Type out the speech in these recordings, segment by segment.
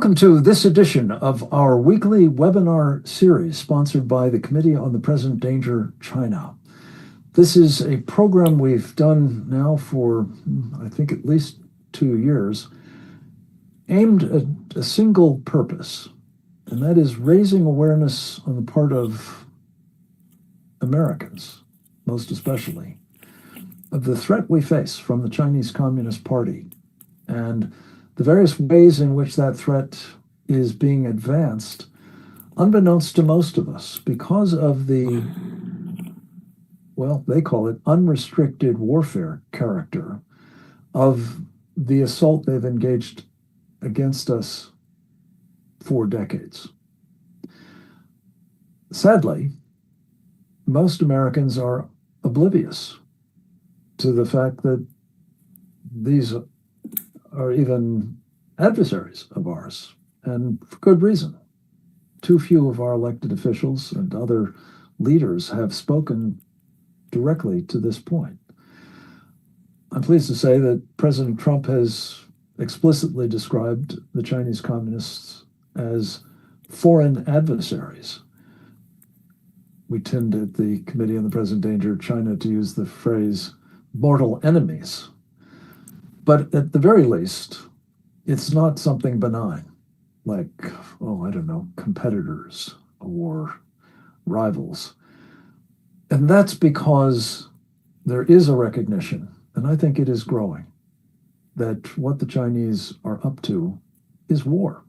Welcome to this edition of our weekly webinar series sponsored by the Committee on the Present Danger China. This is a program we've done now for, I think, at least 2 years, aimed at a single purpose, and that is raising awareness on the part of Americans, most especially, of the threat we face from the Chinese Communist Party and the various ways in which that threat is being advanced, unbeknownst to most of us, because of the, well, they call it unrestricted warfare character of the assault they've engaged against us for decades. Sadly, most Americans are oblivious to the fact that these are even adversaries of ours, and for good reason. Too few of our elected officials and other leaders have spoken directly to this point. I'm pleased to say that President Trump has explicitly described the Chinese Communists as foreign adversaries. We tend at the Committee on the Present Danger China to use the phrase mortal enemies. But at the very least, it's not something benign, like, I don't know, competitors or rivals. And that's because there is a recognition, and I think it is growing, that what the Chinese are up to is war.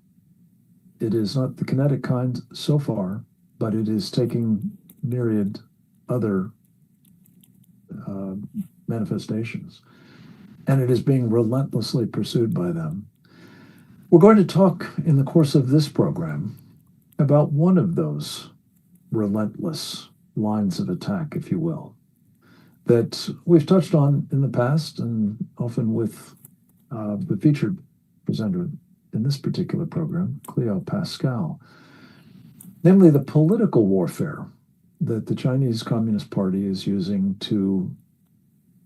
It is not the kinetic kind so far, but it is taking myriad other manifestations. And it is being relentlessly pursued by them. We're going to talk in the course of this program about one of those relentless lines of attack, if you will, that we've touched on in the past and often with the featured presenter in this particular program, Cleo Paskal, namely the political warfare that the Chinese Communist Party is using to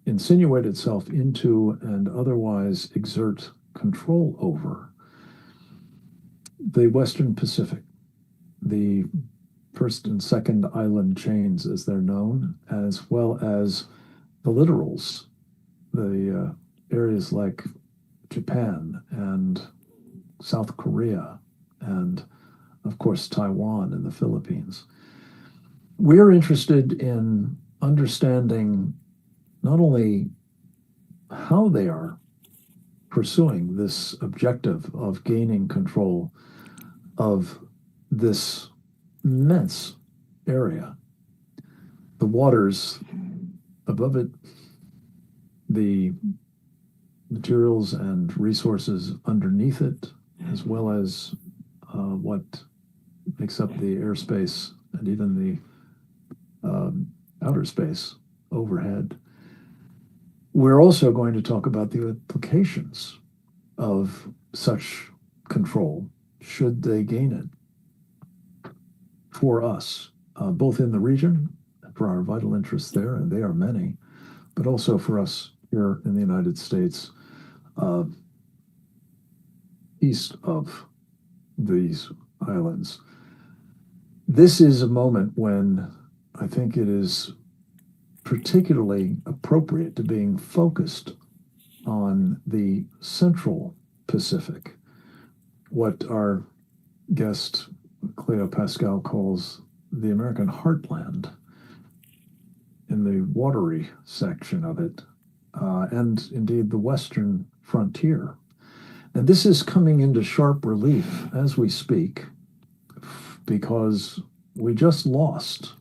insinuate itself into and otherwise exert control over the Western Pacific, the first and second island chains as they're known, as well as the littorals, the areas like Japan and South Korea, and of course Taiwan and the Philippines. We're interested in understanding not only how they are pursuing this objective of gaining control of this immense area, the waters above it, the materials and resources underneath it, as well as what makes up the airspace and even the outer space overhead. We're also going to talk about the implications of such control, should they gain it, for us, both in the region, for our vital interests there, and they are many, but also for us here in the United States, east of these islands. This is a moment when I think it is particularly appropriate to being focused on the Central Pacific, what our guest Cleo Paskal calls the American Heartland, in the watery section of it, and indeed the western frontier. And this is coming into sharp relief as we speak, because we just lost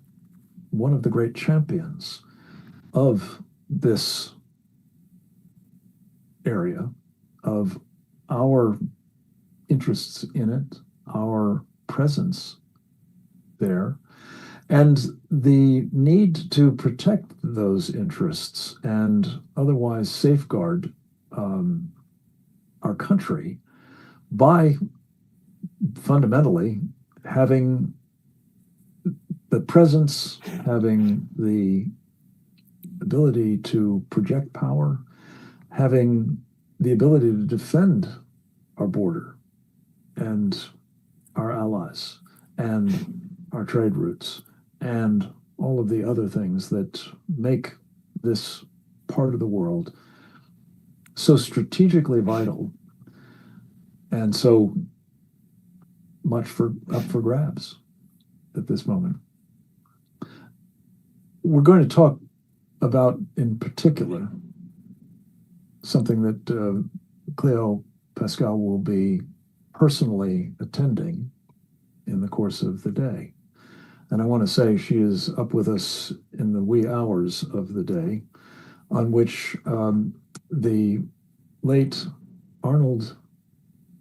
one of the great champions of this area, of our interests in it, our presence there, and the need to protect those interests and otherwise safeguard our country by fundamentally having the presence, having the ability to project power, having the ability to defend our border, and our allies and our trade routes and all of the other things that make this part of the world so strategically vital and so much up for grabs at this moment. We're going to talk about, in particular, something that Cleo Paskal will be personally attending in the course of the day. And I want to say she is up with us in the wee hours of the day, on which the late Arnold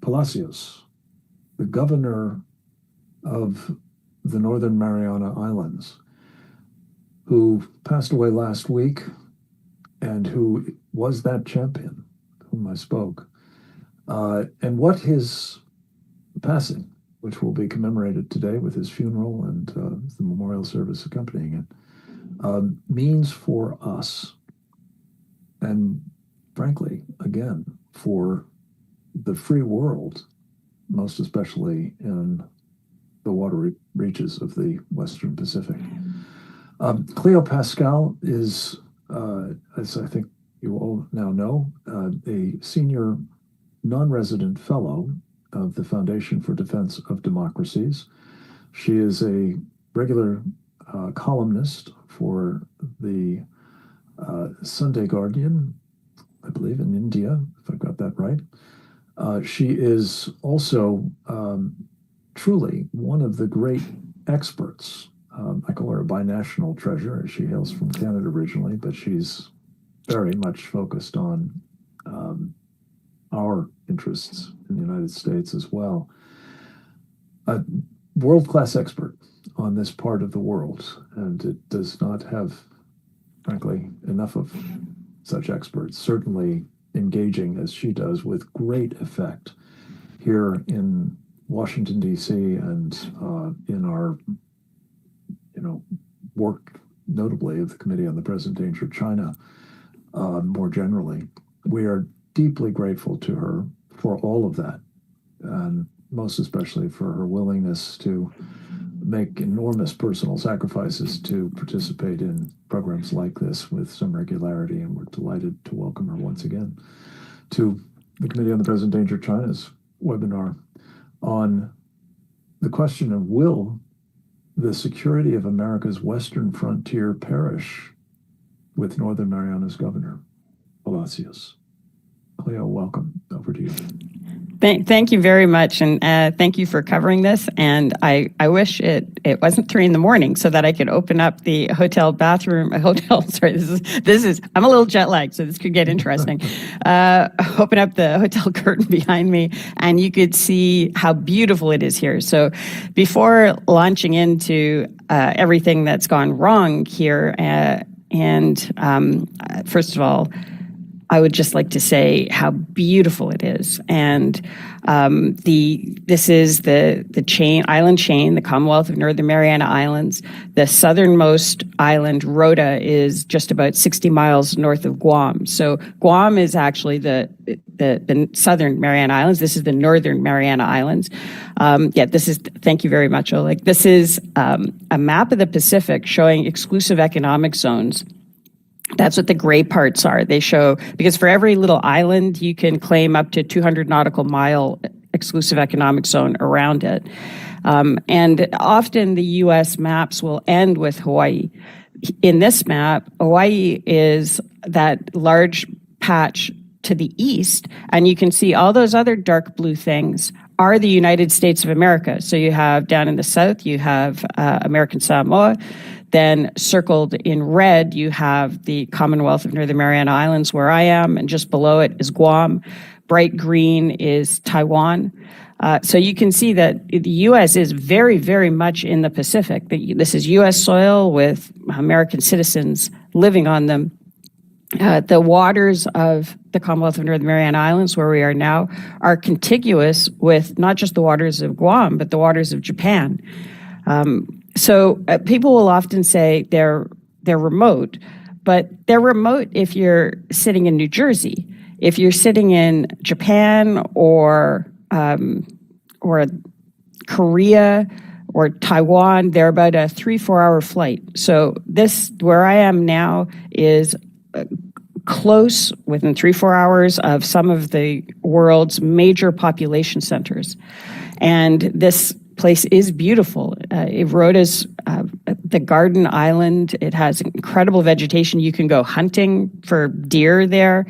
Palacios, the governor of the Northern Mariana Islands, who passed away last week and who was that champion whom I spoke, and what his passing, which will be commemorated today with his funeral and the memorial service accompanying it, means for us, and frankly, again, for the free world, most especially in the water reaches of the Western Pacific. Cleo Paskal is, as I think you all now know, a senior non-resident fellow of the Foundation for Defense of Democracies. She is a regular columnist for the Sunday Guardian, I believe, in India, if I've got that right. She is also truly one of the great experts. I call her a binational treasure, as she hails from Canada originally, but she's very much focused on our interests in the United States as well. A world-class expert on this part of the world, and it does not have, frankly, enough of such experts, certainly engaging as she does with great effect here in Washington, D.C., and in our work, notably of the Committee on the Present Danger of China, more generally. We are deeply grateful to her for all of that, and most especially for her willingness to make enormous personal sacrifices to participate in programs like this with some regularity, and we're delighted to welcome her once again to the Committee on the Present Danger of China's webinar on the question of will the security of America's western frontier perish with Northern Mariana's governor, Palacios. Cleo, welcome. Over to you. Thank you very much, and thank you for covering this. And I wish it wasn't 3 a.m. so that I could open up the hotel bathroom. Sorry, this is. I'm a little jet lagged, so this could get interesting. Open up the hotel curtain behind me, and you could see how beautiful it is here. So, before launching into everything that's gone wrong here, first of all, I would just like to say how beautiful it is, and this is the island chain, the Commonwealth of Northern Mariana Islands. The southernmost island, Rota, is just about 60 miles north of Guam. So Guam is actually the southern Mariana Islands. This is the Northern Mariana Islands. Thank you very much, Oleg. This is a map of the Pacific showing exclusive economic zones. That's what the gray parts are. They show, because for every little island, you can claim up to 200 nautical mile exclusive economic zone around it. And often the U.S. maps will end with Hawaii. In this map, Hawaii is that large patch to the east, and you can see all those other dark blue things are the United States of America. So you have down in the south, you have American Samoa. Then circled in red, you have the Commonwealth of Northern Mariana Islands, where I am, and just below it is Guam. Bright green is Taiwan. So you can see that the U.S. is very, very much in the Pacific. This is U.S. soil with American citizens living on them. The waters of the Commonwealth of Northern Mariana Islands, where we are now, are contiguous with not just the waters of Guam, but the waters of Japan. So people will often say they're remote, but they're remote if you're sitting in New Jersey. If you're sitting in Japan or Korea or Taiwan, they're about a 3-4 hour flight. So this, where I am now, is close, within 3-4 hours, of some of the world's major population centers. And this place is beautiful. Rhoda's the Garden Island. It has incredible vegetation. You can go hunting for deer there.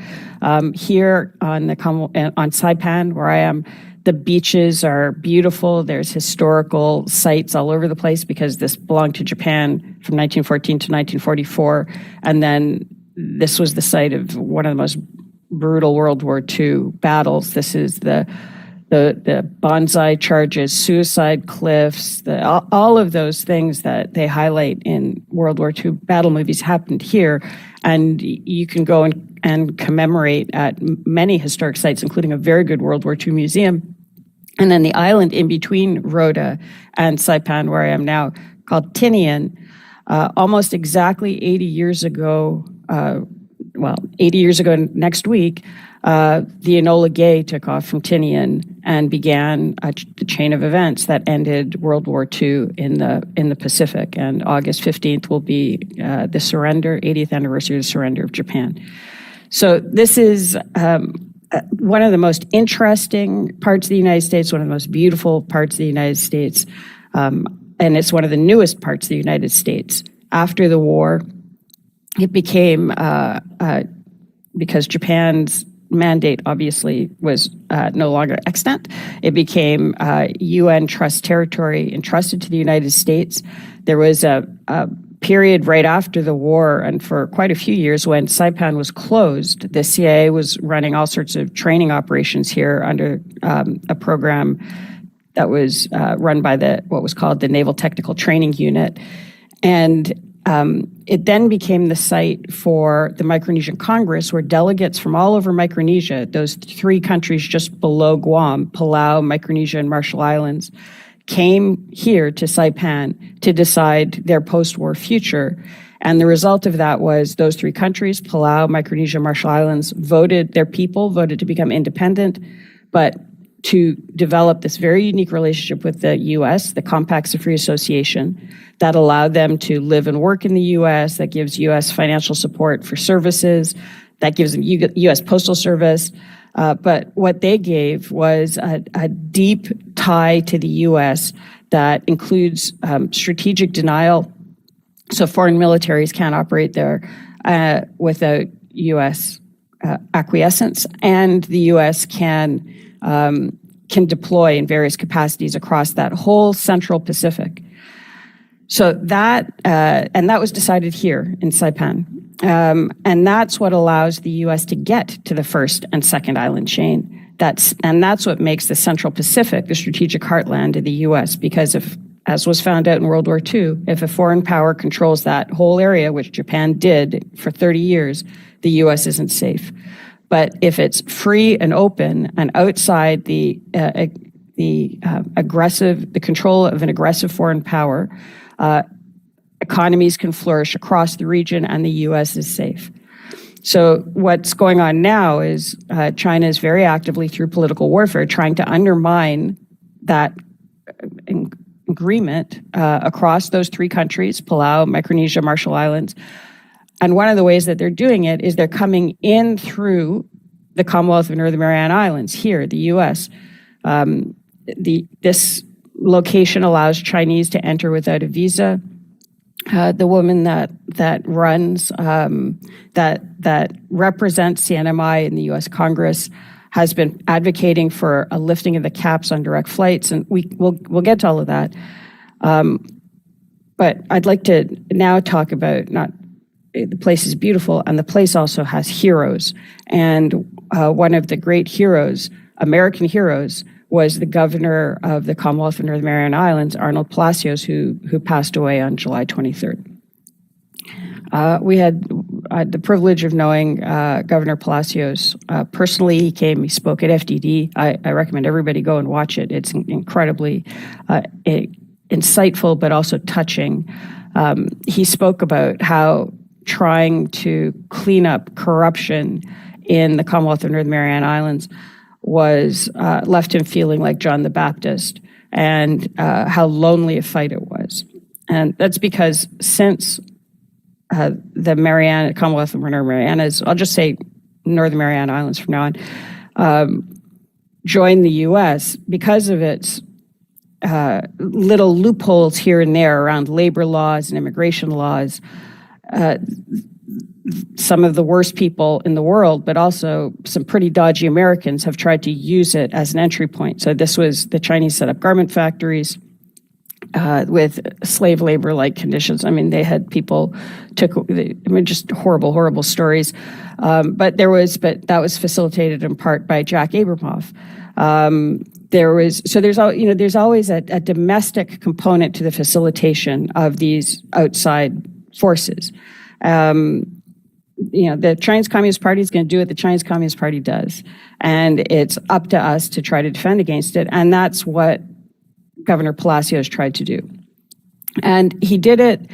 Here on Saipan, where I am, the beaches are beautiful. There's historical sites all over the place because this belonged to Japan from 1914 to 1944. And then this was the site of one of the most brutal World War II battles. This is the bonsai charges, suicide cliffs, all of those things that they highlight in World War II battle movies happened here. And you can go and commemorate at many historic sites, including a very good World War II museum. And then the island in between Rhoda and Saipan, where I am now, called Tinian, almost exactly 80 years ago, 80 years ago next week, the Enola Gay took off from Tinian and began the chain of events that ended World War II in the Pacific. And August 15th will be the surrender, 80th anniversary of the surrender of Japan. So this is one of the most interesting parts of the United States, one of the most beautiful parts of the United States, and it's one of the newest parts of the United States. After the war, it became, because Japan's mandate obviously was no longer extant, it became UN trust territory entrusted to the United States. There was a period right after the war and for quite a few years when Saipan was closed. The CIA was running all sorts of training operations here under a program that was run by what was called the Naval Technical Training Unit. And it then became the site for the Micronesian Congress, where delegates from all over Micronesia, those 3 countries just below Guam, Palau, Micronesia, and Marshall Islands, came here to Saipan to decide their post-war future. And the result of that was those 3 countries, Palau, Micronesia, Marshall Islands, voted to become independent, but to develop this very unique relationship with the U.S., the Compacts of Free Association, that allowed them to live and work in the U.S., that gives U.S. financial support for services, that gives them U.S. Postal Service. But what they gave was a deep tie to the U.S. that includes strategic denial. So foreign militaries can't operate there without U.S. acquiescence, and the U.S. can deploy in various capacities across that whole Central Pacific. So that was decided here in Saipan. And that's what allows the U.S. to get to the first and second island chain. That's what makes the Central Pacific the strategic heartland of the U.S. Because as was found out in World War II, if a foreign power controls that whole area, which Japan did for 30 years, the U.S. isn't safe. But if it's free and open and outside the control of an aggressive foreign power, economies can flourish across the region and the U.S. is safe. So what's going on now is China is very actively, through political warfare, trying to undermine that agreement across those 3 countries, Palau, Micronesia, Marshall Islands. And one of the ways that they're doing it is they're coming in through the Commonwealth of Northern Mariana Islands, here, the U.S. This location allows Chinese to enter without a visa. The woman that runs, that represents CNMI in the U.S. Congress, has been advocating for a lifting of the caps on direct flights, and we'll get to all of that. But I'd like to now talk about the place is beautiful, and the place also has heroes. And one of the great heroes, American heroes, was the governor of the Commonwealth of Northern Mariana Islands, Arnold Palacios, who passed away on July 23rd. We had the privilege of knowing Governor Palacios personally. He spoke at FDD. I recommend everybody go and watch it. It's incredibly insightful, but also touching. He spoke about how trying to clean up corruption in the Commonwealth of Northern Mariana Islands was left him feeling like John the Baptist, and how lonely a fight it was. And that's because since the Commonwealth of Northern Marianas, I'll just say Northern Mariana Islands from now on, joined the U.S. because of its little loopholes here and there around labor laws and immigration laws. Some of the worst people in the world, but also some pretty dodgy Americans, have tried to use it as an entry point. So this was the Chinese set up garment factories with slave labor-like conditions. I mean, they had people just horrible, horrible stories. But that was facilitated in part by Jack Abramoff. There's always a domestic component to the facilitation of these outside forces. The Chinese Communist Party is going to do what the Chinese Communist Party does. And it's up to us to try to defend against it. And that's what Governor Palacios tried to do. And he did it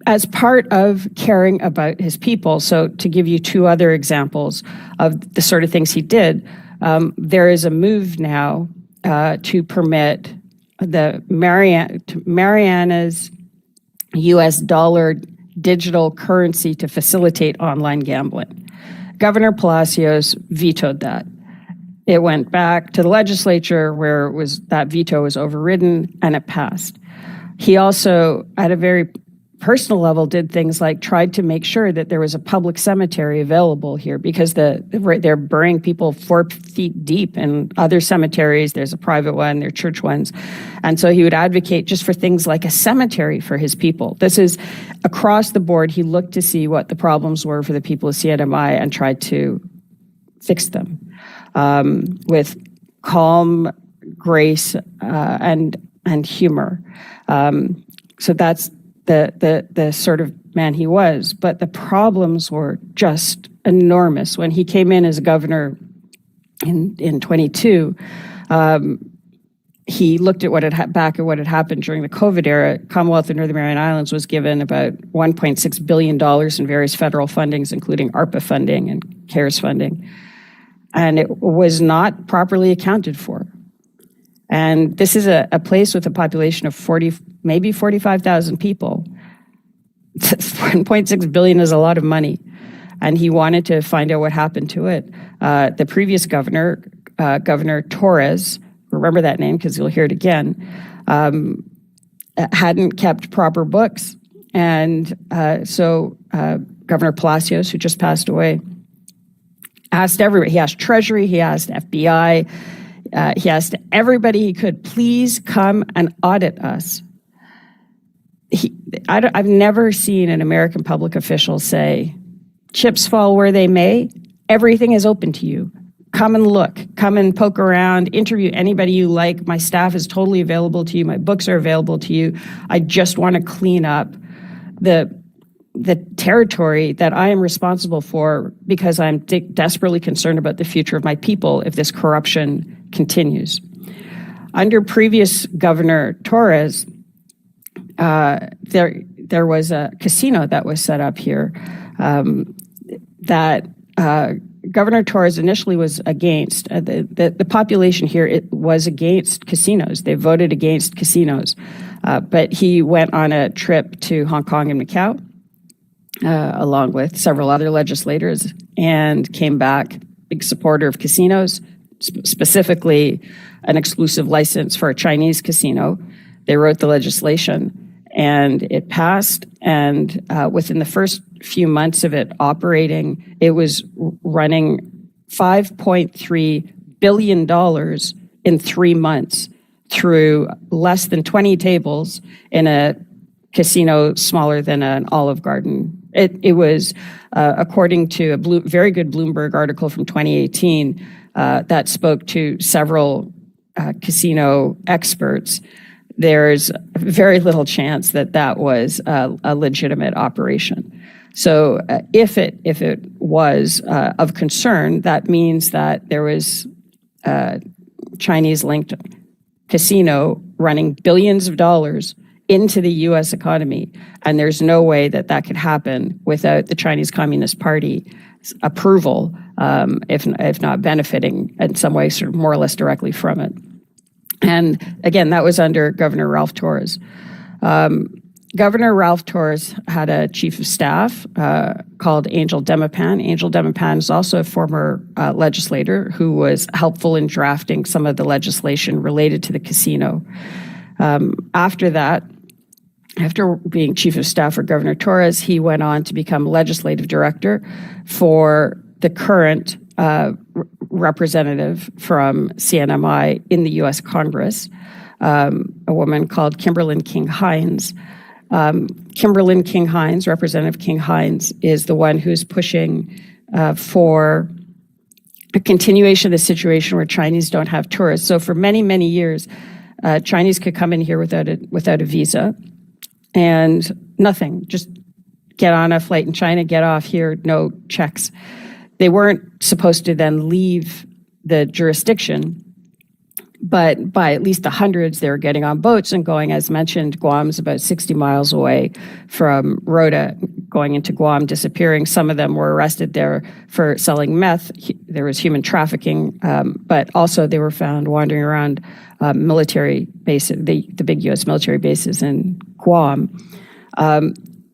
as part of caring about his people. So to give you two other examples of the sort of things he did, there is a move now to permit the Marianas US dollar digital currency to facilitate online gambling. Governor Palacios vetoed that. It went back to the legislature where that veto was overridden, and it passed. He also, at a very personal level, did things like tried to make sure that there was a public cemetery available here, because they're burying people 4 feet deep in other cemeteries. There's a private one, there are church ones. And so he would advocate just for things like a cemetery for his people. This is across the board. He looked to see what the problems were for the people of CNMI and tried to fix them with calm, grace, and humor. So that's the sort of man he was. But the problems were just enormous. When he came in as governor in 22, he looked at what had happened during the COVID era. Commonwealth of Northern Mariana Islands was given about $1.6 billion in various federal fundings, including ARPA funding and CARES funding. And it was not properly accounted for. And this is a place with a population of 45,000 people. $1.6 billion is a lot of money. And he wanted to find out what happened to it. The previous governor, Governor Torres, remember that name because you'll hear it again, hadn't kept proper books. And so Governor Palacios, who just passed away, asked everybody. He asked Treasury, he asked FBI, he asked everybody he could, please come and audit us. I've never seen an American public official say, chips fall where they may, everything is open to you. Come and look, come and poke around, interview anybody you like. My staff is totally available to you. My books are available to you. I just want to clean up the territory that I am responsible for because I'm desperately concerned about the future of my people if this corruption continues. Under previous Governor Torres, there was a casino that was set up here that Governor Torres initially was against. The population here was against casinos. They voted against casinos. But he went on a trip to Hong Kong and Macau, along with several other legislators, and came back big supporter of casinos, specifically an exclusive license for a Chinese casino. They wrote the legislation, and it passed. And within the first few months of it operating, it was running $5.3 billion in 3 months through less than 20 tables in a casino smaller than an Olive Garden. It was, according to a very good Bloomberg article from 2018 that spoke to several casino experts, there's very little chance that that was a legitimate operation. So if it was of concern, that means that there was Chinese-linked casino running billions of dollars into the U.S. economy, and there's no way that that could happen without the Chinese Communist Party approval, if not benefiting in some way, sort of more or less directly from it. And again, that was under Governor Ralph Torres. Governor Ralph Torres had a chief of staff called Angel Demipan. Angel Demipan is also a former legislator who was helpful in drafting some of the legislation related to the casino. After that, after being chief of staff for Governor Torres, he went on to become legislative director for the current representative from CNMI in the U.S. Congress, a woman called Kimberlyn King-Hines. Kimberlyn King-Hines, Representative King-Hines, is the one who's pushing for a continuation of the situation where Chinese don't have tourists. So for many, many years, Chinese could come in here without a visa and nothing, just get on a flight in China, get off here, no checks. They weren't supposed to then leave the jurisdiction, but by at least the hundreds, they were getting on boats and going. As mentioned, Guam's about 60 miles away from Rota, going into Guam, disappearing. Some of them were arrested there for selling meth. There was human trafficking, but also they were found wandering around military bases, the big U.S. military bases in Guam.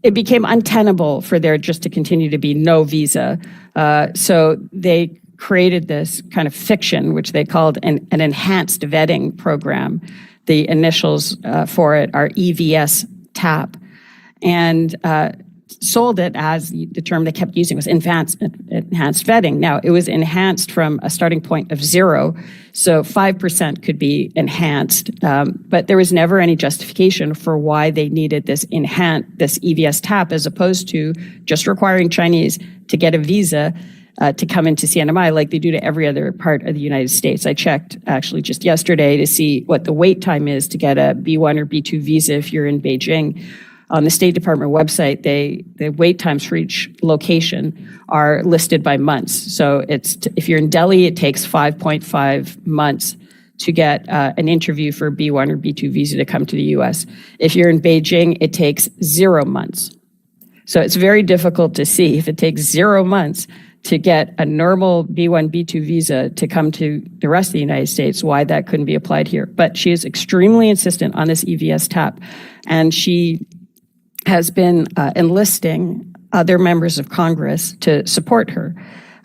It became untenable for there just to continue to be no visa. So they created this kind of fiction, which they called an enhanced vetting program. The initials for it are EVS TAP, and sold it as the term they kept using was enhanced vetting. Now, it was enhanced from a starting point of 0, so 5% could be enhanced, but there was never any justification for why they needed this EVS TAP, as opposed to just requiring Chinese to get a visa to come into CNMI like they do to every other part of the United States. I checked actually just yesterday to see what the wait time is to get a B1 or B2 visa if you're in Beijing. On the State Department website, the wait times for each location are listed by months. So if you're in Delhi, it takes 5.5 months to get an interview for a B1 or B2 visa to come to the US. If you're in Beijing, it takes 0 months. So it's very difficult to see if it takes 0 months to get a normal B1, B2 visa to come to the rest of the United States, why that couldn't be applied here. But she is extremely insistent on this EVS TAP, and she has been enlisting other members of Congress to support her.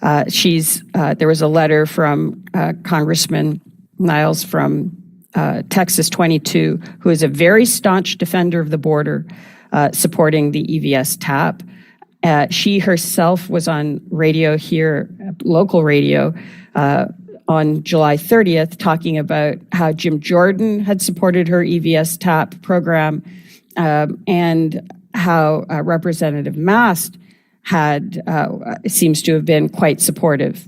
There was a letter from Congressman Niles from Texas 22, who is a very staunch defender of the border, supporting the EVS TAP. She herself was on radio here, local radio, on July 30th, talking about how Jim Jordan had supported her EVS TAP program, and how Representative Mast seems to have been quite supportive.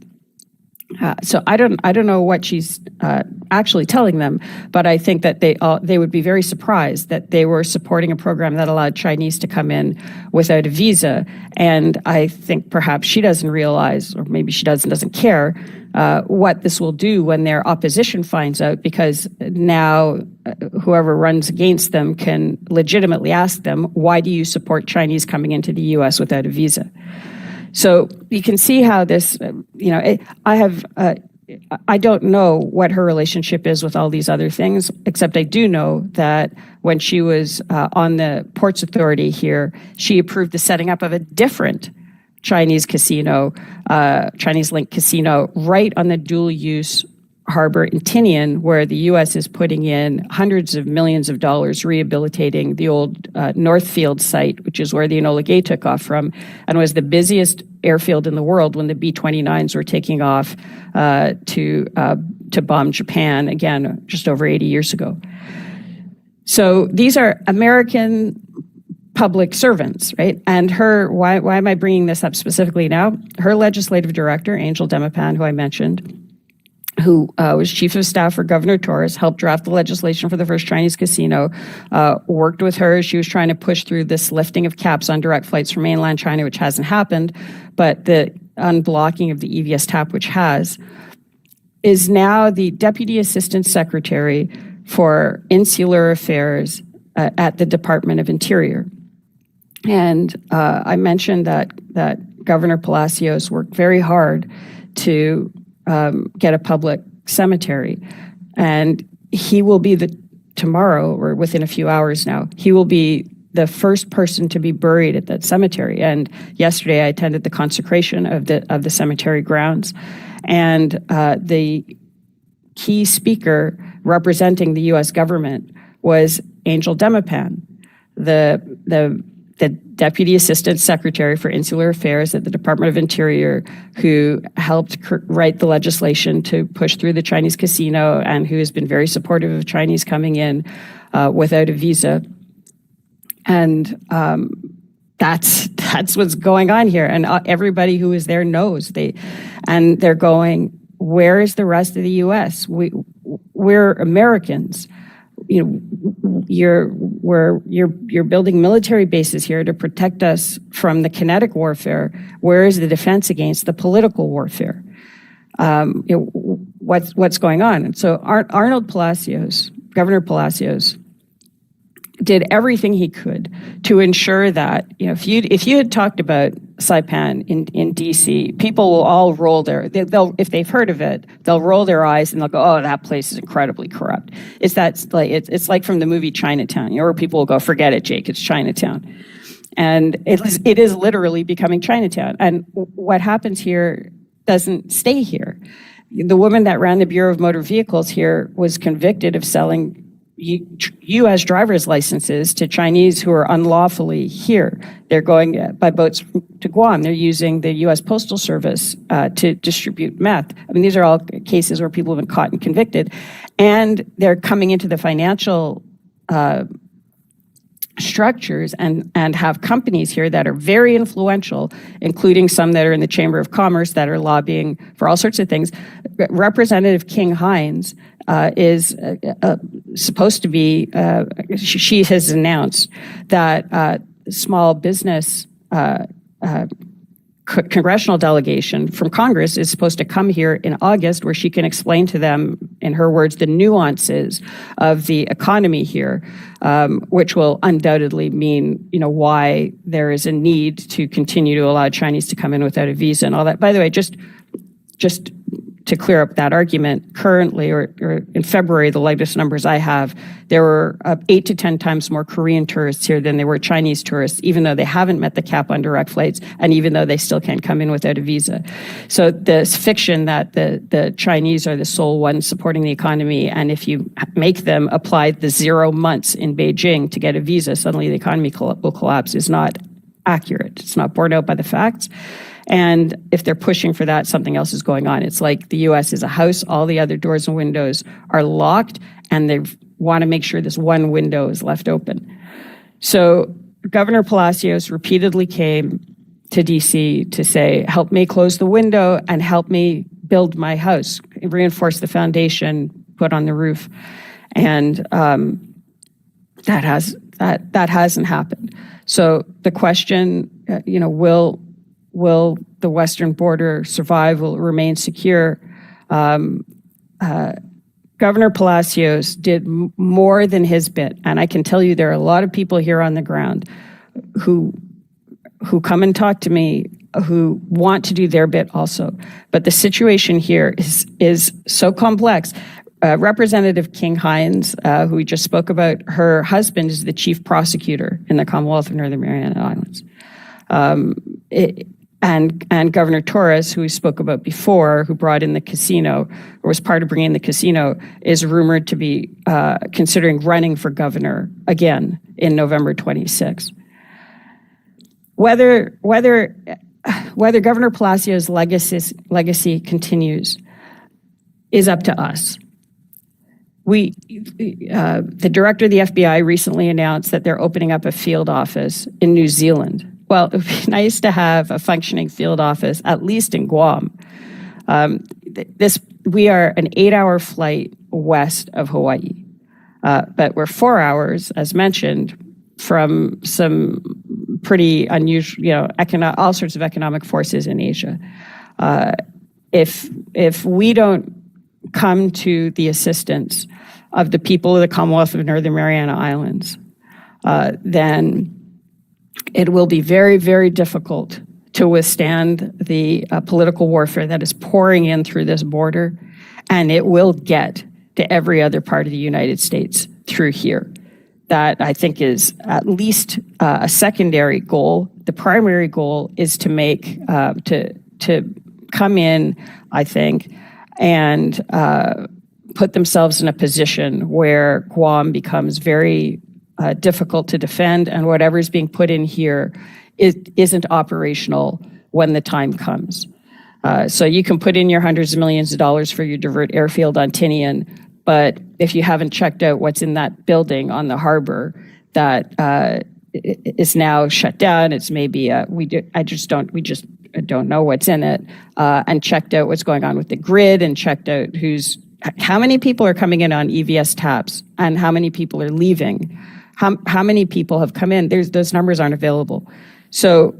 So I don't know what she's actually telling them, but I think that they would be very surprised that they were supporting a program that allowed Chinese to come in without a visa. And I think perhaps she doesn't realize, or maybe she doesn't care, what this will do when their opposition finds out, because now whoever runs against them can legitimately ask them, why do you support Chinese coming into the U.S. without a visa? So you can see how this, I don't know what her relationship is with all these other things, except I do know that when she was on the Ports Authority here, she approved the setting up of a different Chinese casino, Chinese-linked casino, right on the dual-use harbor in Tinian, where the U.S. is putting in hundreds of millions of dollars rehabilitating the old Northfield site, which is where the Enola Gay took off from, and was the busiest airfield in the world when the B-29s were taking off to bomb Japan, again, just over 80 years ago. So these are American public servants, right? And why am I bringing this up specifically now? Her legislative director, Angel Demipan, who I mentioned, who was chief of staff for Governor Torres, helped draft the legislation for the first Chinese casino, worked with her. She was trying to push through this lifting of caps on direct flights from mainland China, which hasn't happened, but the unblocking of the EVS TAP, which has, is now the Deputy Assistant Secretary for Insular Affairs at the Department of Interior. And I mentioned that Governor Palacios worked very hard to get a public cemetery. And he will be tomorrow, or within a few hours now, he will be the first person to be buried at that cemetery. And yesterday I attended the consecration of the cemetery grounds. And the key speaker representing the U.S. government was Angel Demipan, the Deputy Assistant Secretary for Insular Affairs at the Department of Interior, who helped write the legislation to push through the Chinese casino and who has been very supportive of Chinese coming in without a visa. And that's what's going on here. And everybody who is there knows. They're going, where is the rest of the U.S.? We're Americans. You're building military bases here to protect us from the kinetic warfare. Where is the defense against the political warfare? What's going on? And so Arnold Palacios, Governor Palacios, did everything he could to ensure that, if you had talked about Saipan in DC, people will all roll if they've heard of it, they'll roll their eyes and they'll go, oh, that place is incredibly corrupt. It's like from the movie Chinatown, where people will go, forget it, Jake, it's Chinatown. And it is literally becoming Chinatown. And what happens here doesn't stay here. The woman that ran the Bureau of Motor Vehicles here was convicted of selling U.S. driver's licenses to Chinese who are unlawfully here. They're going by boats to Guam. They're using the U.S. Postal Service to distribute meth. I mean, these are all cases where people have been caught and convicted. And they're coming into the financial structures and have companies here that are very influential, including some that are in the Chamber of Commerce that are lobbying for all sorts of things. Representative King Hines is supposed to be, she has announced that small business congressional delegation from Congress is supposed to come here in August, where she can explain to them, in her words, the nuances of the economy here, which will undoubtedly mean, why there is a need to continue to allow Chinese to come in without a visa and all that. By the way, just to clear up that argument, currently, or in February, the latest numbers I have, there were 8 to 10 times more Korean tourists here than there were Chinese tourists, even though they haven't met the cap on direct flights, and even though they still can't come in without a visa. So this fiction that the Chinese are the sole ones supporting the economy, and if you make them apply the 0 months in Beijing to get a visa, suddenly the economy will collapse, is not accurate. It's not borne out by the facts. And if they're pushing for that, something else is going on. It's like the U.S. is a house, all the other doors and windows are locked, and they want to make sure this one window is left open. So Governor Palacios repeatedly came to D.C. to say, help me close the window and help me build my house, reinforce the foundation, put on the roof. And that hasn't happened. So the question, will the western border survive? Will it remain secure? Governor Palacios did more than his bit. And I can tell you there are a lot of people here on the ground who come and talk to me who want to do their bit also. But the situation here is so complex. Representative King Hines, who we just spoke about, her husband is the chief prosecutor in the Commonwealth of Northern Mariana Islands. And Governor Torres, who we spoke about before, who brought in the casino, or was part of bringing in the casino, is rumored to be considering running for governor again in November 26. Whether Governor Palacios' legacy continues is up to us. The director of the FBI recently announced that they're opening up a field office in New Zealand. Well, it would be nice to have a functioning field office, at least in Guam. We are an 8-hour flight west of Hawaii, but we're 4 hours, as mentioned, from some pretty unusual, all sorts of economic forces in Asia. If we don't come to the assistance of the people of the Commonwealth of Northern Mariana Islands, then it will be very, very difficult to withstand the political warfare that is pouring in through this border, and it will get to every other part of the United States through here. That I think is at least a secondary goal. The primary goal is to make to come in, I think, and put themselves in a position where Guam becomes very difficult to defend, and whatever is being put in here isn't operational when the time comes. So you can put in your hundreds of millions of dollars for your divert airfield on Tinian, but if you haven't checked out what's in that building on the harbor that is now shut down, it's maybe we just don't know what's in it, and checked out what's going on with the grid, and checked out how many people are coming in on EVS taps and how many people are leaving. How many people have come in? Those numbers aren't available. So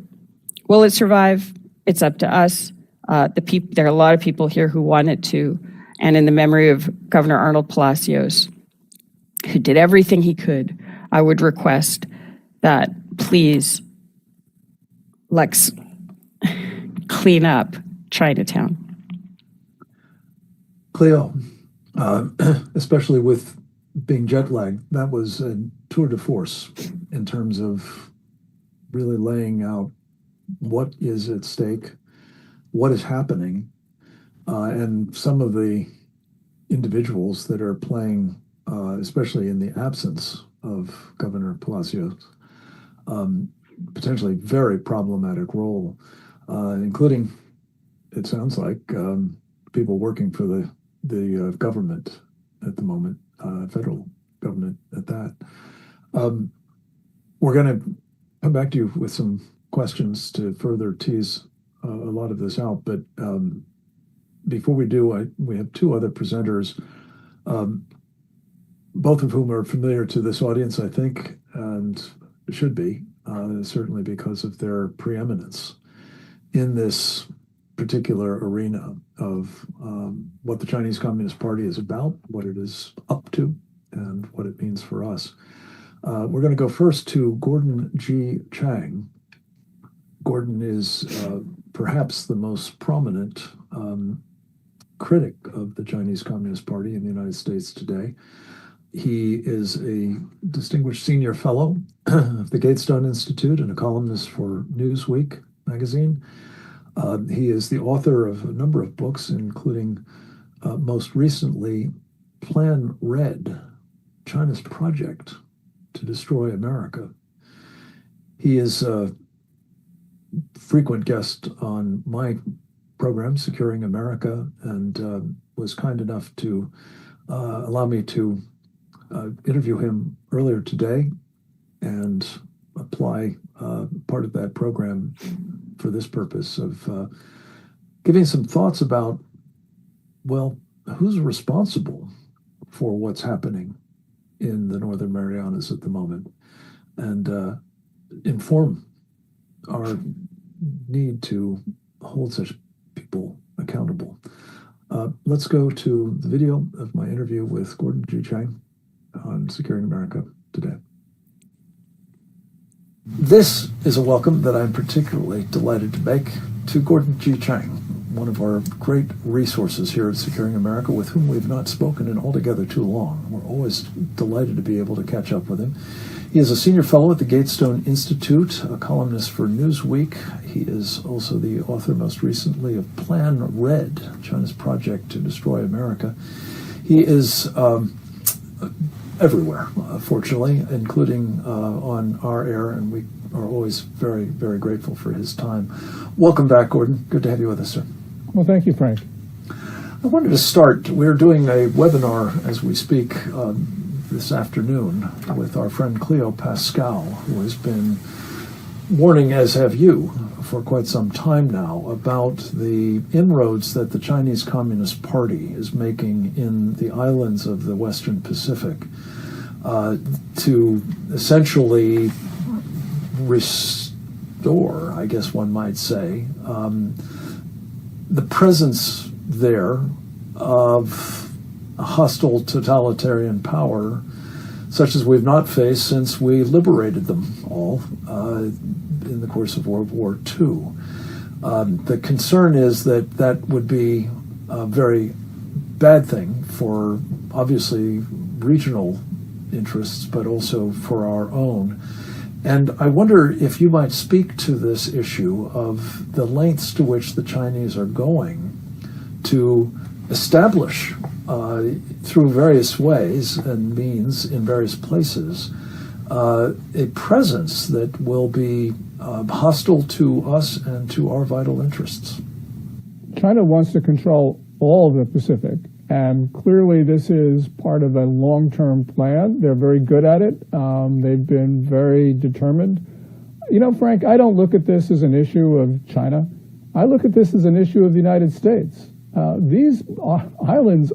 will it survive? It's up to us. There are a lot of people here who want it to. And in the memory of Governor Arnold Palacios, who did everything he could, I would request that please let's clean up Chinatown. Cleo, especially with being jet lagged, that was a tour de force in terms of really laying out what is at stake, what is happening, and some of the individuals that are playing, especially in the absence of Governor Palacios, potentially very problematic role, including, it sounds like, people working for the government at the moment, federal government at that. We're going to come back to you with some questions to further tease a lot of this out, but before we do, we have two other presenters, both of whom are familiar to this audience, I think, and should be, certainly because of their preeminence in this particular arena of what the Chinese Communist Party is about, what it is up to, and what it means for us. We're going to go first to Gordon G. Chang. Gordon is perhaps the most prominent critic of the Chinese Communist Party in the United States today. He is a distinguished senior fellow of the Gatestone Institute and a columnist for Newsweek magazine. He is the author of a number of books, including most recently Plan Red, China's Project to Destroy America. He is a frequent guest on my program, Securing America, and was kind enough to allow me to interview him earlier today and apply part of that program for this purpose of giving some thoughts about, well, who's responsible for what's happening in the Northern Marianas at the moment, and inform our need to hold such people accountable. Let's go to the video of my interview with Gordon G. Chang on Securing America today. This is a welcome that I'm particularly delighted to make to Gordon G. Chang, one of our great resources here at Securing America, with whom we've not spoken in altogether too long. We're always delighted to be able to catch up with him. He is a senior fellow at the Gatestone Institute, a columnist for Newsweek. He is also the author, most recently, of Plan Red, China's Project to Destroy America. He is everywhere, fortunately, including on our air, and we are always very, very grateful for his time. Welcome back, Gordon. Good to have you with us, sir. Well, thank you, Frank. I wanted to start. We're doing a webinar as we speak this afternoon with our friend Cleo Paskal, who has been warning, as have you, for quite some time now, about the inroads that the Chinese Communist Party is making in the islands of the Western Pacific to essentially restore, I guess one might say, the presence there of a hostile totalitarian power such as we've not faced since we liberated them all in the course of World War II. The concern is that that would be a very bad thing for obviously regional interests, but also for our own. And I wonder if you might speak to this issue of the lengths to which the Chinese are going to establish through various ways and means in various places a presence that will be hostile to us and to our vital interests. China wants to control all of the Pacific, and clearly this is part of a long-term plan. They're very good at it. They've been very determined. You know, Frank, I don't look at this as an issue of China. I look at this as an issue of the United States. These islands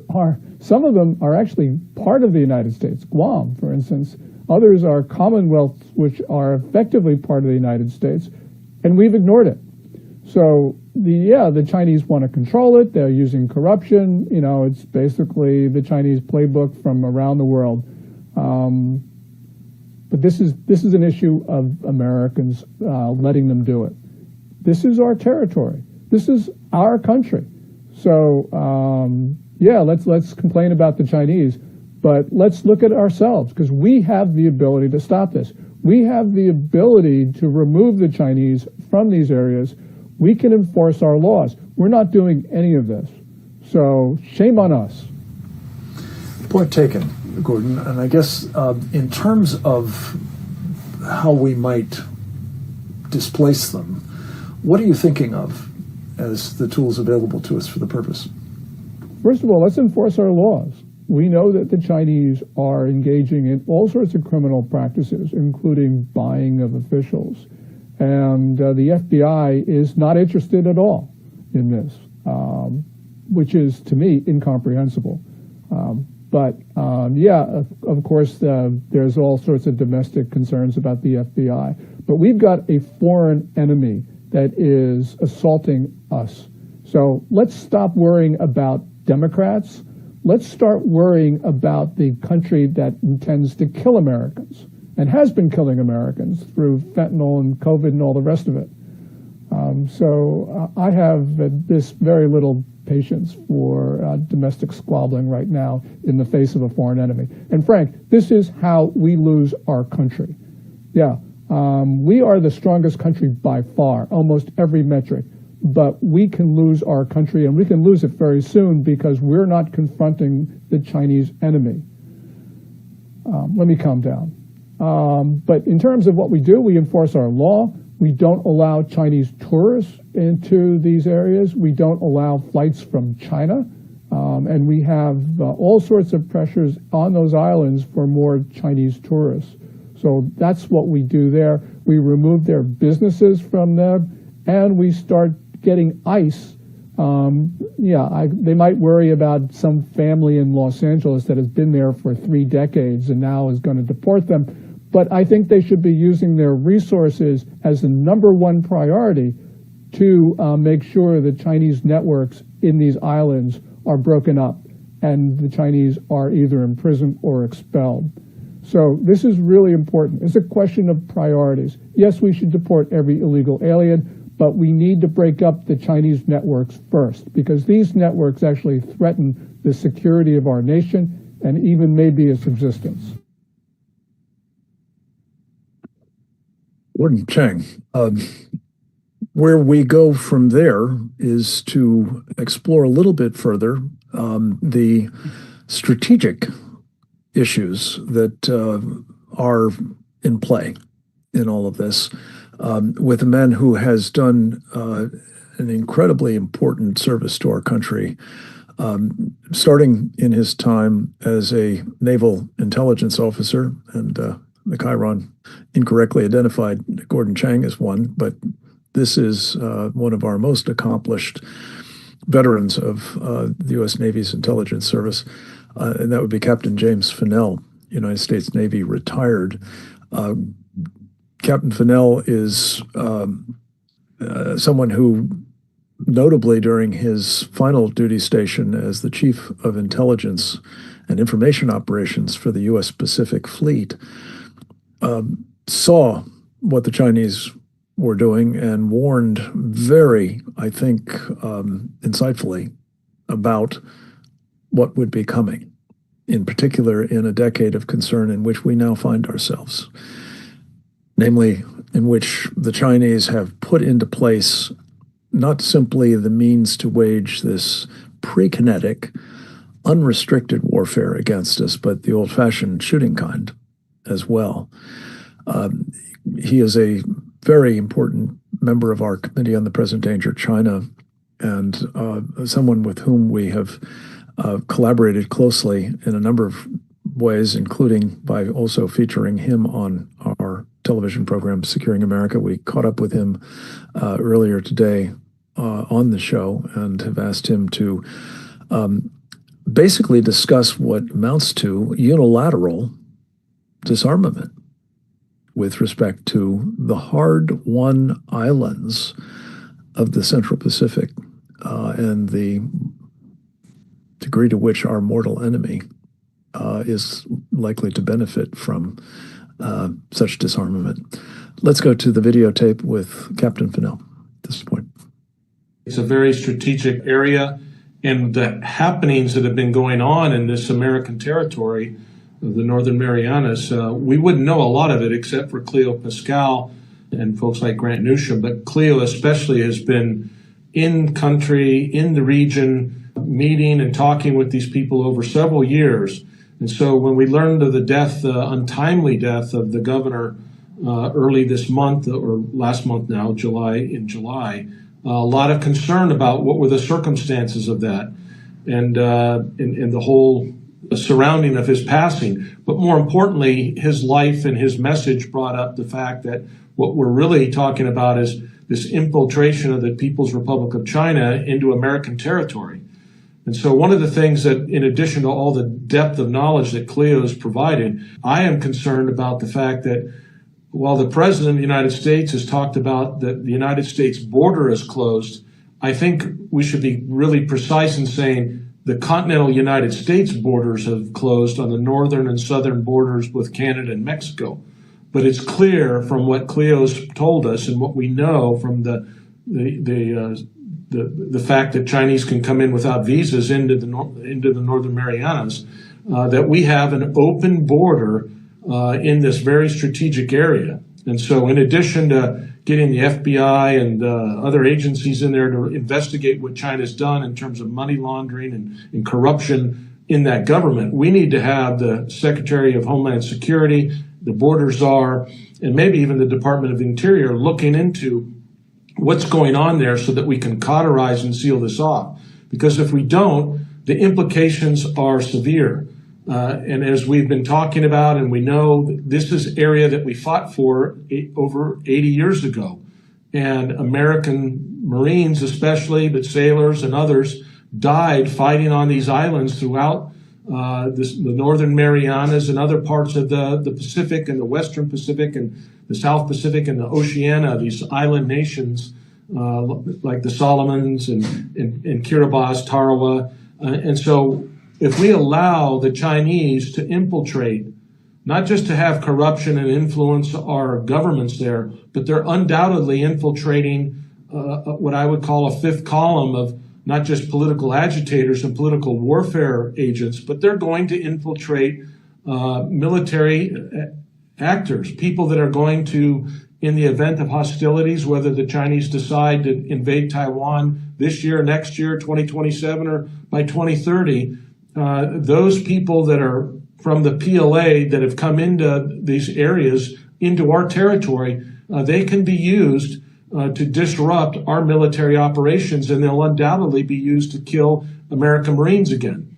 some of them are actually part of the United States. Guam, for instance. Others are commonwealths, which are effectively part of the United States, and we've ignored it. So, the Chinese want to control it. They're using corruption. You know, it's basically the Chinese playbook from around the world. But this is an issue of Americans letting them do it. This is our territory. This is our country. So, let's complain about the Chinese. But let's look at ourselves, because we have the ability to stop this. We have the ability to remove the Chinese from these areas. We can enforce our laws. We're not doing any of this. So shame on us. Point taken, Gordon. And I guess in terms of how we might displace them, what are you thinking of as the tools available to us for the purpose? First of all, let's enforce our laws. We know that the Chinese are engaging in all sorts of criminal practices, including buying of officials. And the FBI is not interested at all in this, which is, to me, incomprehensible. Of course, there's all sorts of domestic concerns about the FBI. But we've got a foreign enemy that is assaulting us. So let's stop worrying about Democrats. Let's start worrying about the country that intends to kill Americans and has been killing Americans through fentanyl and COVID and all the rest of it. I have this very little patience for domestic squabbling right now in the face of a foreign enemy. And Frank, this is how we lose our country. We are the strongest country by far, almost every metric. But we can lose our country, and we can lose it very soon because we're not confronting the Chinese enemy. Let me calm down. But in terms of what we do, we enforce our law. We don't allow Chinese tourists into these areas. We don't allow flights from China. And we have all sorts of pressures on those islands for more Chinese tourists. So that's what we do there. We remove their businesses from them, and we start getting ICE. They might worry about some family in Los Angeles that has been there for 3 decades and now is going to deport them. But I think they should be using their resources as the number one priority to make sure the Chinese networks in these islands are broken up and the Chinese are either imprisoned or expelled. So this is really important. It's a question of priorities. Yes, we should deport every illegal alien, but we need to break up the Chinese networks first, because these networks actually threaten the security of our nation and even maybe its existence. Gordon Chang, where we go from there is to explore a little bit further the strategic issues that are in play in all of this. With a man who has done an incredibly important service to our country, starting in his time as a naval intelligence officer, and the Chiron incorrectly identified Gordon Chang as one, but this is one of our most accomplished veterans of the U.S. Navy's intelligence service, and that would be Captain James Fanell, United States Navy, retired. Captain Fanell is someone who, notably during his final duty station as the Chief of Intelligence and Information Operations for the U.S. Pacific Fleet, saw what the Chinese were doing and warned very, I think, insightfully about what would be coming, in particular in a decade of concern in which we now find ourselves, namely in which the Chinese have put into place not simply the means to wage this pre-kinetic, unrestricted warfare against us, but the old-fashioned shooting kind as well. He is a very important member of our Committee on the Present Danger China, and someone with whom we have collaborated closely in a number of ways, including by also featuring him on our television program, Securing America. We caught up with him earlier today on the show and have asked him to basically discuss what amounts to unilateral disarmament with respect to the hard-won islands of the Central Pacific and the degree to which our mortal enemy is likely to benefit from such disarmament. Let's go to the videotape with Captain Fanell at this point. It's a very strategic area, and the happenings that have been going on in this American territory, the Northern Marianas, we wouldn't know a lot of it except for Cleo, Paskal, and folks like Grant Newsham. But Cleo especially has been in country, in the region, meeting and talking with these people over several years. And so when we learned of the death, untimely death of the governor early this month, or last month now, in July, a lot of concern about what were the circumstances of that and the whole surrounding of his passing. But more importantly, his life and his message brought up the fact that what we're really talking about is this infiltration of the People's Republic of China into American territory. And so one of the things that, in addition to all the depth of knowledge that Cleo is providing, I am concerned about the fact that while the President of the United States has talked about that the United States border is closed, I think we should be really precise in saying the continental United States borders have closed on the northern and southern borders with Canada and Mexico. But it's clear from what Cleo's told us and what we know from the fact that Chinese can come in without visas into the Northern Marianas, that we have an open border in this very strategic area. And so in addition to getting the FBI and other agencies in there to investigate what China's done in terms of money laundering and corruption in that government, we need to have the Secretary of Homeland Security, the border czar, and maybe even the Department of the Interior looking into what's going on there so that we can cauterize and seal this off. Because if we don't, the implications are severe. And as we've been talking about, and we know this is area that we fought for over 80 years ago. And American Marines especially, but sailors and others, died fighting on these islands throughout the Northern Marianas and other parts of the Pacific and the Western Pacific and the South Pacific and the Oceania, these island nations like the Solomons and Kiribati, Tarawa. And so if we allow the Chinese to infiltrate, not just to have corruption and influence our governments there, but they're undoubtedly infiltrating what I would call a fifth column of not just political agitators and political warfare agents, but they're going to infiltrate military actors, people that are going to, in the event of hostilities, whether the Chinese decide to invade Taiwan this year, next year, 2027, or by 2030, those people that are from the PLA that have come into these areas, into our territory, they can be used to disrupt our military operations, and they'll undoubtedly be used to kill American Marines again.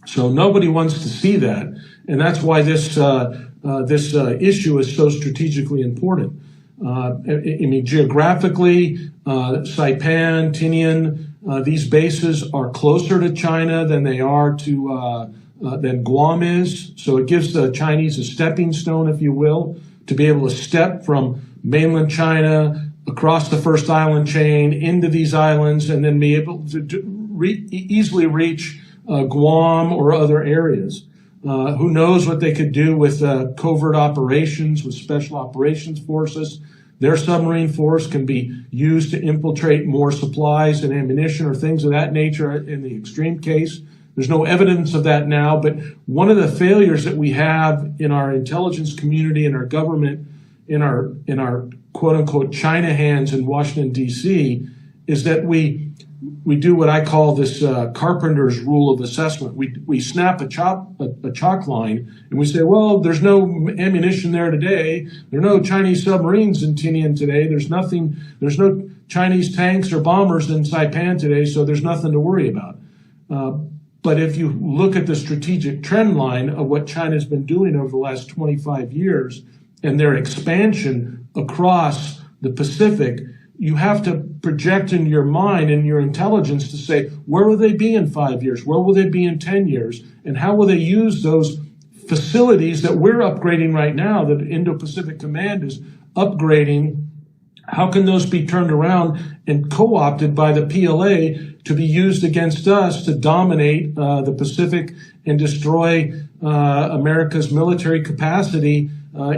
So nobody wants to see that, and that's why this issue is so strategically important. I mean, geographically, Saipan, Tinian, these bases are closer to China than they are to than Guam is. So it gives the Chinese a stepping stone, if you will, to be able to step from mainland China across the first island chain into these islands and then be able to easily reach Guam or other areas. Who knows what they could do with covert operations, with special operations forces. their submarine force can be used to infiltrate more supplies and ammunition or things of that nature in the extreme case. There's no evidence of that now, but one of the failures that we have in our intelligence community and our government, in our quote unquote China hands in Washington, D.C., is that we do what I call this carpenter's rule of assessment. We snap a chalk line and we say, well, there's no ammunition there today. There are no Chinese submarines in Tinian today. There's no Chinese tanks or bombers in Saipan today, so there's nothing to worry about. But if you look at the strategic trend line of what China's been doing over the last 25 years and their expansion across the Pacific, you have to project in your mind and your intelligence to say, where will they be in 5 years? Where will they be in 10 years? And how will they use those facilities that we're upgrading right now, that Indo-Pacific Command is upgrading? How can those be turned around and co-opted by the PLA to be used against us to dominate the Pacific and destroy America's military capacity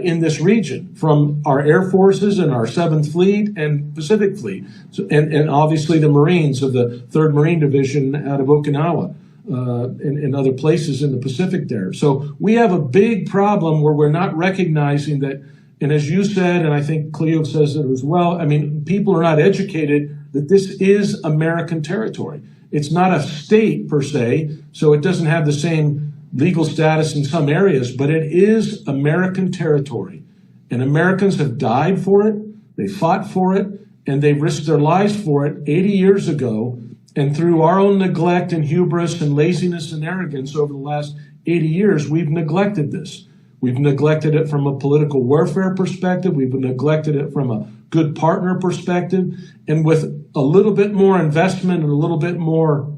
in this region, from our air forces and our 7th Fleet and Pacific Fleet, and obviously the Marines of the 3rd Marine Division out of Okinawa and other places in the Pacific there. So we have a big problem where we're not recognizing that, and as you said, and I think Cleo says it as well, I mean, people are not educated that this is American territory. It's not a state per se, so it doesn't have the same legal status in some areas, but it is American territory. And Americans have died for it, they fought for it, and they risked their lives for it 80 years ago. And through our own neglect and hubris and laziness and arrogance over the last 80 years, we've neglected this. We've neglected it from a political warfare perspective. We've neglected it from a good partner perspective. And with a little bit more investment and a little bit more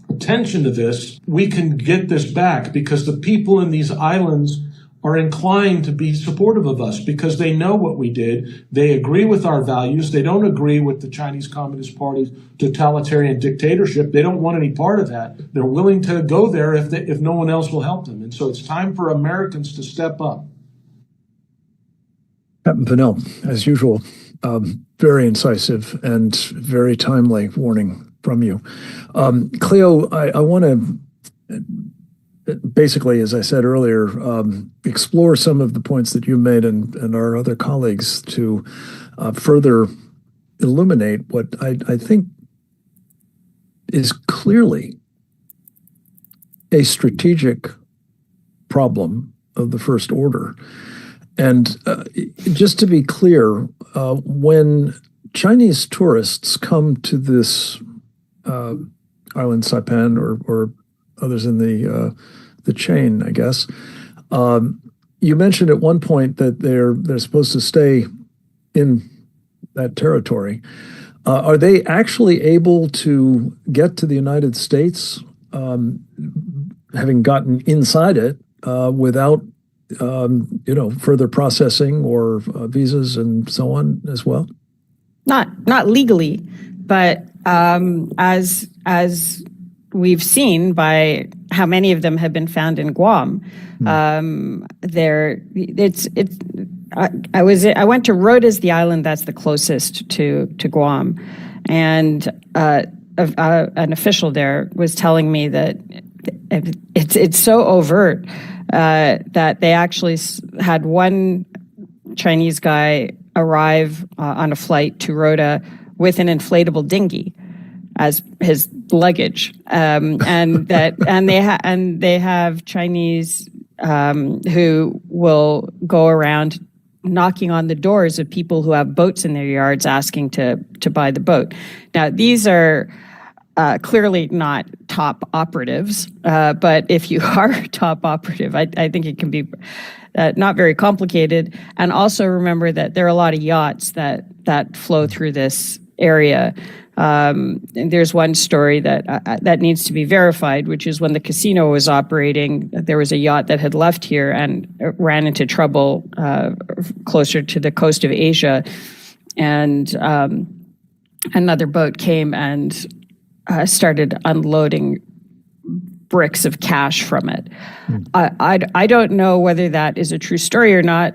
attention to this, we can get this back, because the people in these islands are inclined to be supportive of us because they know what we did. They agree with our values. They don't agree with the Chinese Communist Party's totalitarian dictatorship. They don't want any part of that. They're willing to go there if no one else will help them. And so it's time for Americans to step up. Captain Fanell, as usual, very incisive and very timely warning from you. Cleo, I want to basically, as I said earlier, explore some of the points that you made and our other colleagues to further illuminate what I think is clearly a strategic problem of the first order. And just to be clear, when Chinese tourists come to this island Saipan or others in the chain, I guess. You mentioned at one point that they're supposed to stay in that territory. Are they actually able to get to the United States, having gotten inside it, without further processing or visas and so on as well? Not legally, but as we've seen by how many of them have been found in Guam, I went to Rhodes, the island that's the closest to Guam, and an official there was telling me that it's so overt that they actually had one Chinese guy arrive on a flight to Rhodes with an inflatable dinghy as his luggage, and they have Chinese who will go around knocking on the doors of people who have boats in their yards asking to buy the boat. Now, these are clearly not top operatives, but if you are a top operative, I think it can be not very complicated. And also remember that there are a lot of yachts that flow through this area. And there's one story that needs to be verified, which is when the casino was operating, there was a yacht that had left here and ran into trouble closer to the coast of Asia. And another boat came and started unloading bricks of cash from it. I don't know whether that is a true story or not.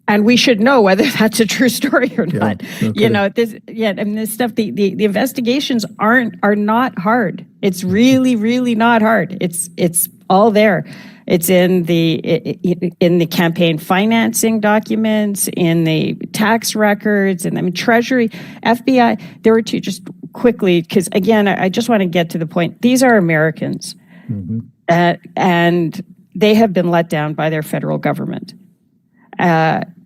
and we should know whether that's a true story or not. no You know, kidding. this stuff, the investigations are not hard. It's really, really not hard. It's all there. It's in the campaign financing documents, in the tax records, and I mean Treasury, FBI. There were two, just quickly, because again, I just want to get to the point. These are Americans, and they have been let down by their federal government.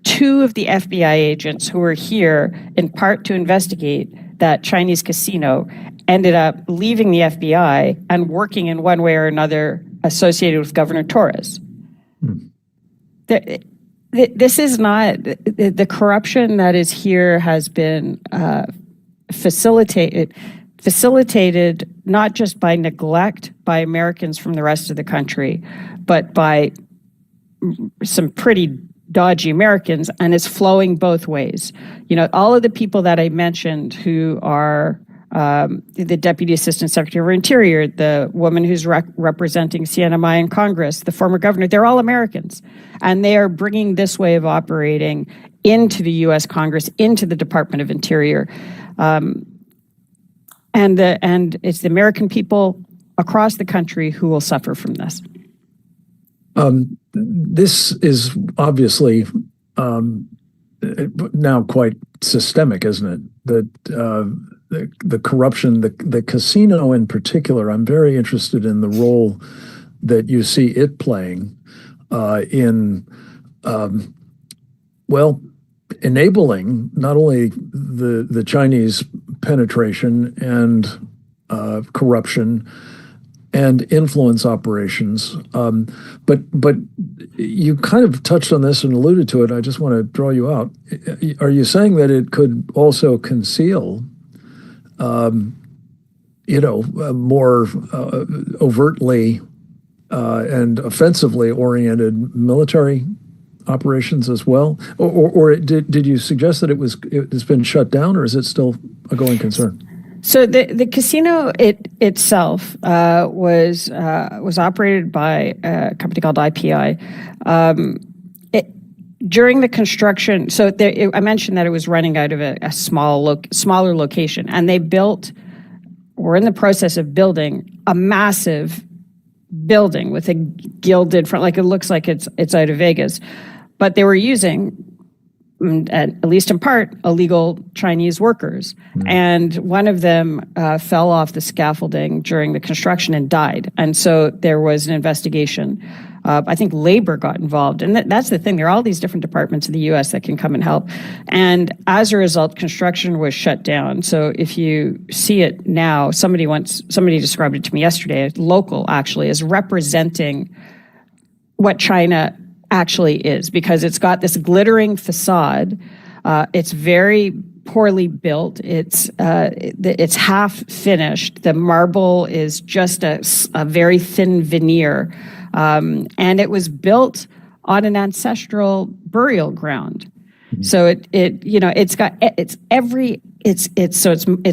Two of the FBI agents who were here in part to investigate that Chinese casino ended up leaving the FBI and working in one way or another associated with Governor Torres. This is not, the corruption that is here has been facilitated not just by neglect by Americans from the rest of the country, but by some pretty dodgy Americans, and it's flowing both ways. You know, all of the people that I mentioned who are the Deputy Assistant Secretary of Interior, the woman who's representing CNMI in Congress, the former governor, they're all Americans. And they are bringing this way of operating into the U.S. Congress, into the Department of Interior. And it's the American people across the country who will suffer from this. This is obviously now quite systemic, isn't it? That the corruption, the casino in particular, I'm very interested in the role that you see it playing in, enabling not only the Chinese penetration and corruption and influence operations. But you kind of touched on this and alluded to it. I just want to draw you out. Are you saying that it could also conceal, more overtly and offensively oriented military operations as well? Or did you suggest that it's been shut down, or is it still a going concern? So the casino itself was operated by a company called IPI. During the construction, so I mentioned that it was running out of a smaller location, and they were in the process of building a massive building with a gilded front, like it looks like it's out of Vegas, but they were using, at least in part, illegal Chinese workers. And one of them fell off the scaffolding during the construction and died. And so there was an investigation. I think labor got involved. And that's the thing. There are all these different departments of the U.S. that can come and help. And as a result, construction was shut down. So if you see it now, somebody described it to me yesterday, a local actually, is representing what China actually is, because it's got this glittering facade. It's very poorly built. It's half finished. The marble is just a very thin veneer, and it was built on an ancestral burial ground. So it's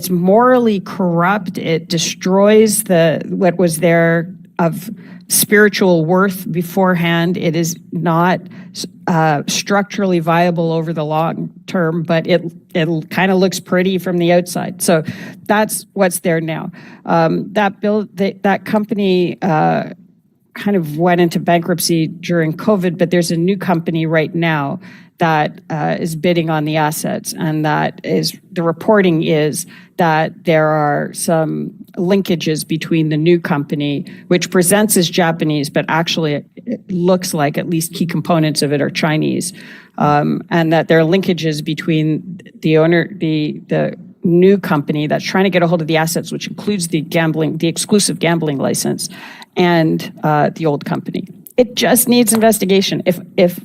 morally corrupt. It destroys what was there of spiritual worth beforehand. It is not structurally viable over the long term, but it kind of looks pretty from the outside. So that's what's there now. That company kind of went into bankruptcy during COVID, but there's a new company right now that is bidding on the assets, and the reporting is that there are some linkages between the new company, which presents as Japanese, but actually it looks like at least key components of it are Chinese, and that there are linkages between the new company that's trying to get a hold of the assets, which includes the exclusive gambling license, and the old company. It just needs investigation. If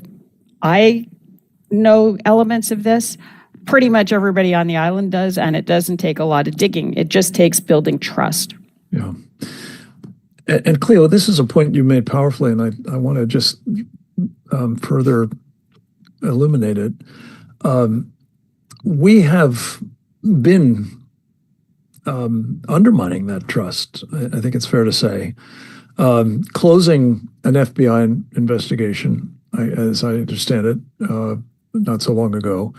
I know elements of this, pretty much everybody on the island does, and it doesn't take a lot of digging. It just takes building trust. Yeah. And Cleo, this is a point you made powerfully, and I want to just further illuminate it. We have been undermining that trust, I think it's fair to say. Closing an FBI investigation, as I understand it, not so long ago,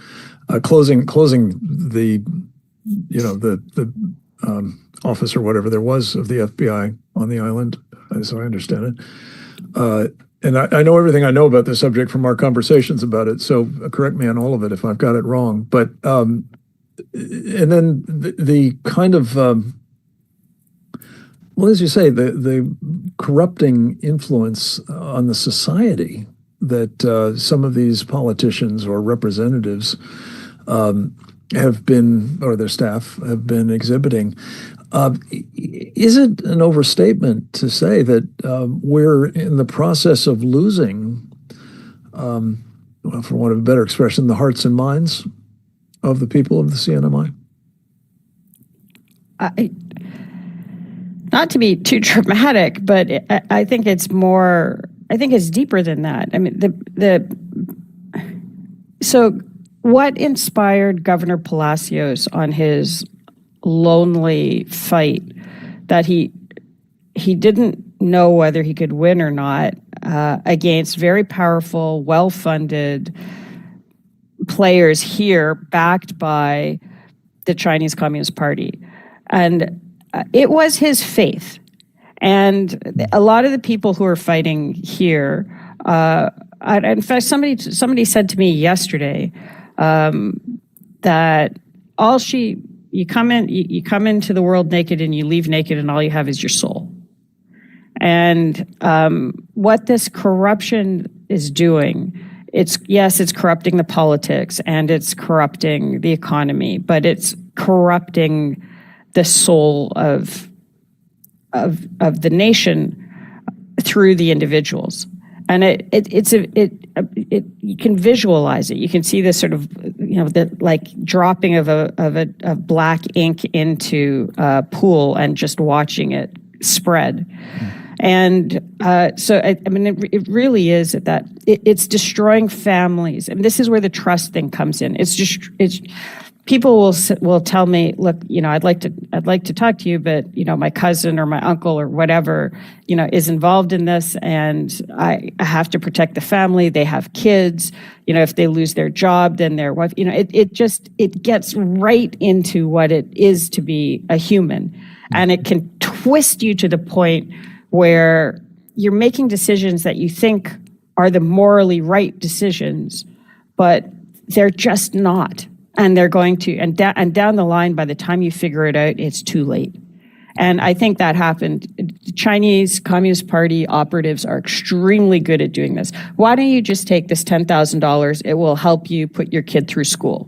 closing the the office or whatever there was of the FBI on the island, as I understand it. And I know everything I know about this subject from our conversations about it, so correct me on all of it if I've got it wrong. But and then the kind of well, as you say, the corrupting influence on the society that some of these politicians or representatives have been, or their staff have been exhibiting. Is it an overstatement to say that we're in the process of losing, well, for want of a better expression, the hearts and minds of the people of the CNMI? Not to be too dramatic, but I think it's more. I think it's deeper than that. I mean, so what inspired Governor Palacios on his lonely fight that he didn't know whether he could win or not against very powerful, well-funded players here backed by the Chinese Communist Party. And it was his faith. And a lot of the people who are fighting here, in fact, somebody said to me yesterday that you come into the world naked and you leave naked, and all you have is your soul. And what this corruption is doing, it's corrupting the politics and it's corrupting the economy, but it's corrupting the soul of the nation through the individuals. And you can visualize it. You can see this sort of, the like dropping of black ink into a pool and just watching it spread. And so, I mean, it really is that it's destroying families. And this is where the trust thing comes in. People will tell me, look, I'd like to talk to you, but my cousin or my uncle or whatever, is involved in this, and I have to protect the family. They have kids. If they lose their job, then their wife. It gets right into what it is to be a human, and it can twist you to the point where you're making decisions that you think are the morally right decisions, but they're just not. And they're going to, and down the line, by the time you figure it out, it's too late. And I think that happened. The Chinese Communist Party operatives are extremely good at doing this. Why don't you just take this $10,000? It will help you put your kid through school.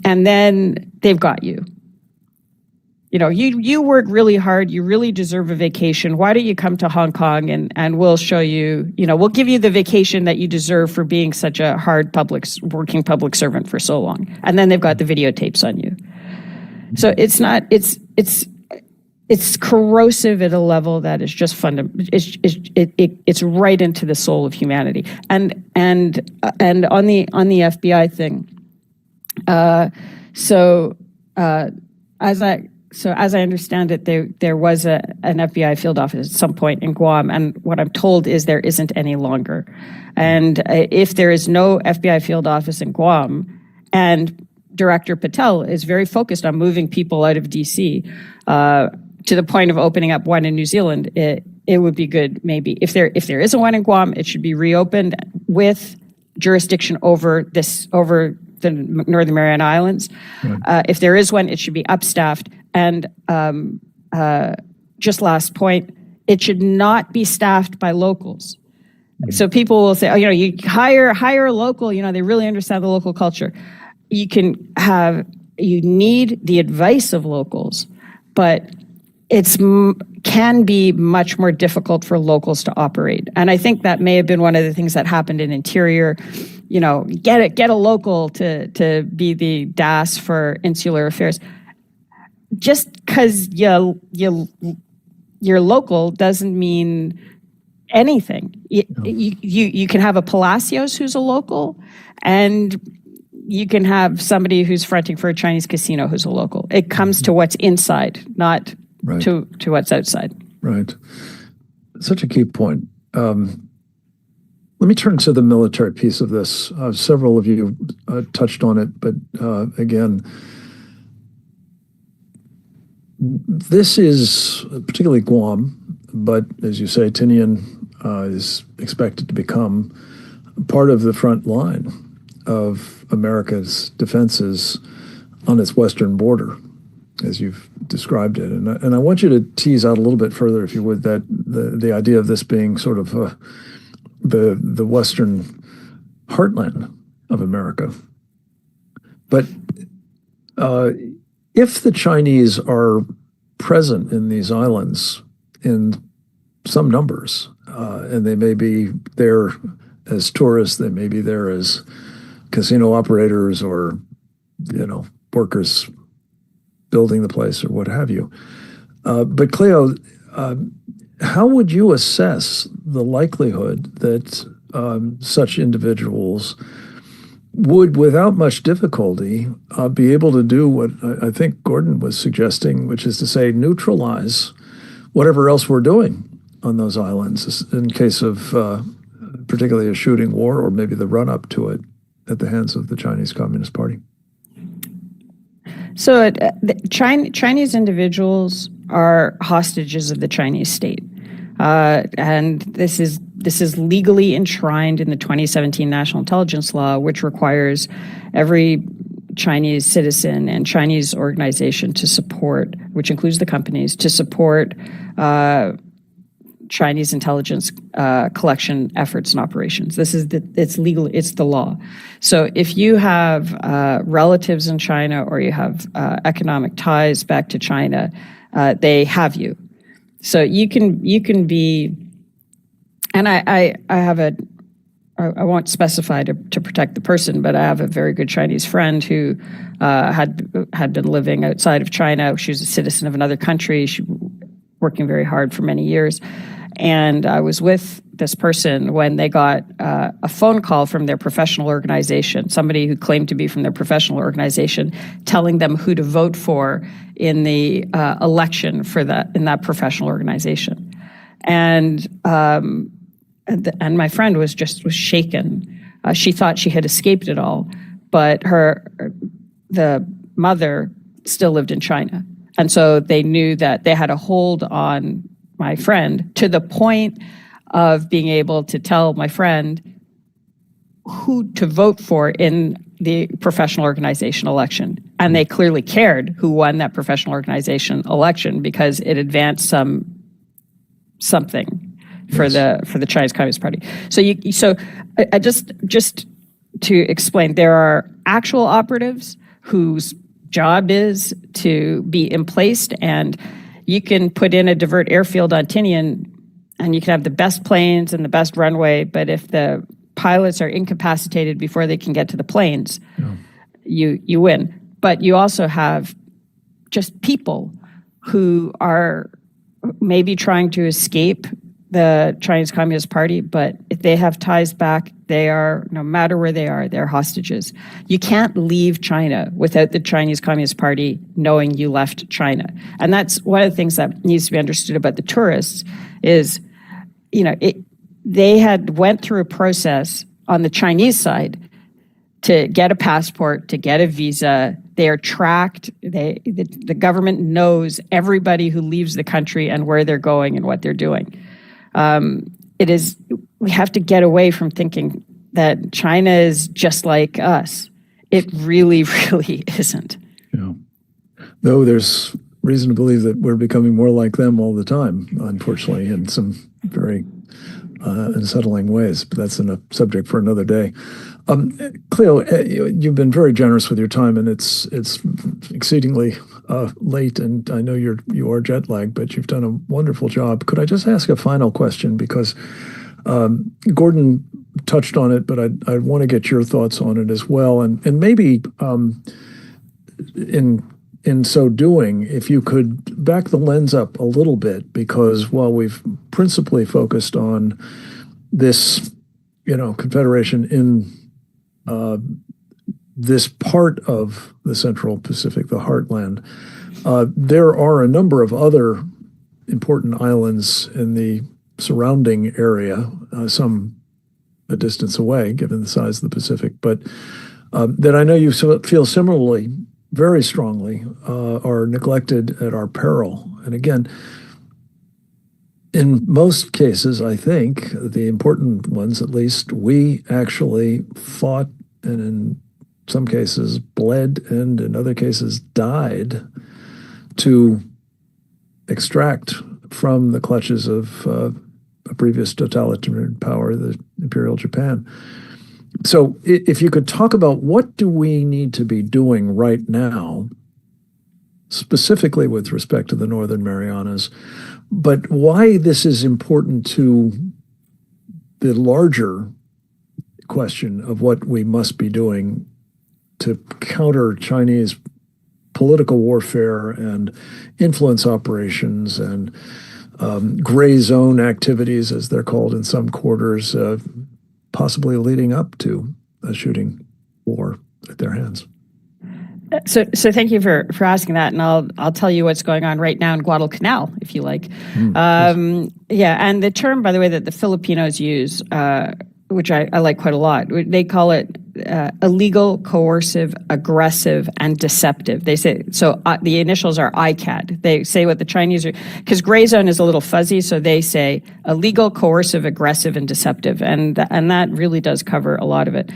And then they've got you. You work really hard. You really deserve a vacation. Why don't you come to Hong Kong and we'll show you, we'll give you the vacation that you deserve for being such a hard working public servant for so long. And then they've got the videotapes on you. So it's corrosive at a level that is just fundamental. It's right into the soul of humanity. And on the FBI thing, as I understand it, there was an FBI field office at some point in Guam, and what I'm told is there isn't any longer. And if there is no FBI field office in Guam, and Director Patel is very focused on moving people out of DC to the point of opening up one in New Zealand, it would be good maybe if there isn't one in Guam, it should be reopened with jurisdiction over the Northern Mariana Islands. Right. If there is one, it should be upstaffed. And just last point, it should not be staffed by locals. So people will say, you hire a local, they really understand the local culture. You need the advice of locals, but can be much more difficult for locals to operate. And I think that may have been one of the things that happened in Interior. Get a local to be the DAS for insular affairs. Just because you're local doesn't mean anything. You can have a Palacios who's a local, and you can have somebody who's fronting for a Chinese casino who's a local. It comes to what's inside, not to what's outside. Right. Such a key point. Let me turn to the military piece of this. Several of you touched on it, but again, this is particularly Guam, but as you say, Tinian is expected to become part of the front line of America's defenses on its western border, as you've described it. And I want you to tease out a little bit further, if you would, that the idea of this being sort of the western heartland of America. But if the Chinese are present in these islands in some numbers, and they may be there as tourists, they may be there as casino operators or, workers building the place or what have you. But Cleo, how would you assess the likelihood that such individuals would, without much difficulty, be able to do what I think Gordon was suggesting, which is to say neutralize whatever else we're doing on those islands in case of particularly a shooting war or maybe the run-up to it at the hands of the Chinese Communist Party? So Chinese individuals are hostages of the Chinese state. And this is legally enshrined in the 2017 National Intelligence Law, which requires every Chinese citizen and Chinese organization to support, which includes the companies, to support Chinese intelligence collection efforts and operations. It's legal, it's the law. So if you have relatives in China or you have economic ties back to China, they have you. So you can be, and I won't specify to protect the person, but I have a very good Chinese friend who had been living outside of China. She was a citizen of another country. She working very hard for many years. And I was with this person when they got a phone call from their professional organization, somebody who claimed to be from their professional organization, telling them who to vote for in the election in that professional organization. And my friend was shaken. She thought she had escaped it all, but the mother still lived in China. And so they knew that they had a hold on my friend to the point of being able to tell my friend who to vote for in the professional organization election. And they clearly cared who won that professional organization election because it advanced something for the Chinese Communist Party. So I just to explain, there are actual operatives whose job is to be emplaced, and you can put in a divert airfield on Tinian and you can have the best planes and the best runway, but if the pilots are incapacitated before they can get to the planes, you win. But you also have just people who are maybe trying to escape the Chinese Communist Party, but if they have ties back, they are, no matter where they are, they're hostages. You can't leave China without the Chinese Communist Party knowing you left China. And that's one of the things that needs to be understood about the tourists is, they had went through a process on the Chinese side to get a passport, to get a visa. They are tracked. The government knows everybody who leaves the country and where they're going and what they're doing. We have to get away from thinking that China is just like us. It really, really isn't. Yeah. Though there's reason to believe that we're becoming more like them all the time, unfortunately, in some very unsettling ways. But that's a subject for another day. Cleo, you've been very generous with your time, and it's exceedingly late, and I know you are jet lagged, but you've done a wonderful job. Could I just ask a final question? Because Gordon touched on it, but I want to get your thoughts on it as well, and maybe in so doing, if you could back the lens up a little bit, because while we've principally focused on this, confederation in this part of the Central Pacific, the Heartland, there are a number of other important islands in the surrounding area, some a distance away, given the size of the Pacific, but that I know you feel similarly, very strongly, are neglected at our peril. And again, in most cases, I think, the important ones at least, we actually fought and in some cases bled and in other cases died to extract from the clutches of a previous totalitarian power, the Imperial Japan. So if you could talk about what do we need to be doing right now, specifically with respect to the Northern Marianas, but why this is important to the larger question of what we must be doing to counter Chinese political warfare and influence operations and gray zone activities, as they're called in some quarters, possibly leading up to a shooting war at their hands. So thank you for asking that, and I'll tell you what's going on right now in Guadalcanal, if you like. Yeah, and the term, by the way, that the Filipinos use, which I like quite a lot, they call it illegal, coercive, aggressive, and deceptive. They say, so the initials are ICAD. They say what the Chinese are, because gray zone is a little fuzzy, so they say illegal, coercive, aggressive, and deceptive, and that really does cover a lot of it.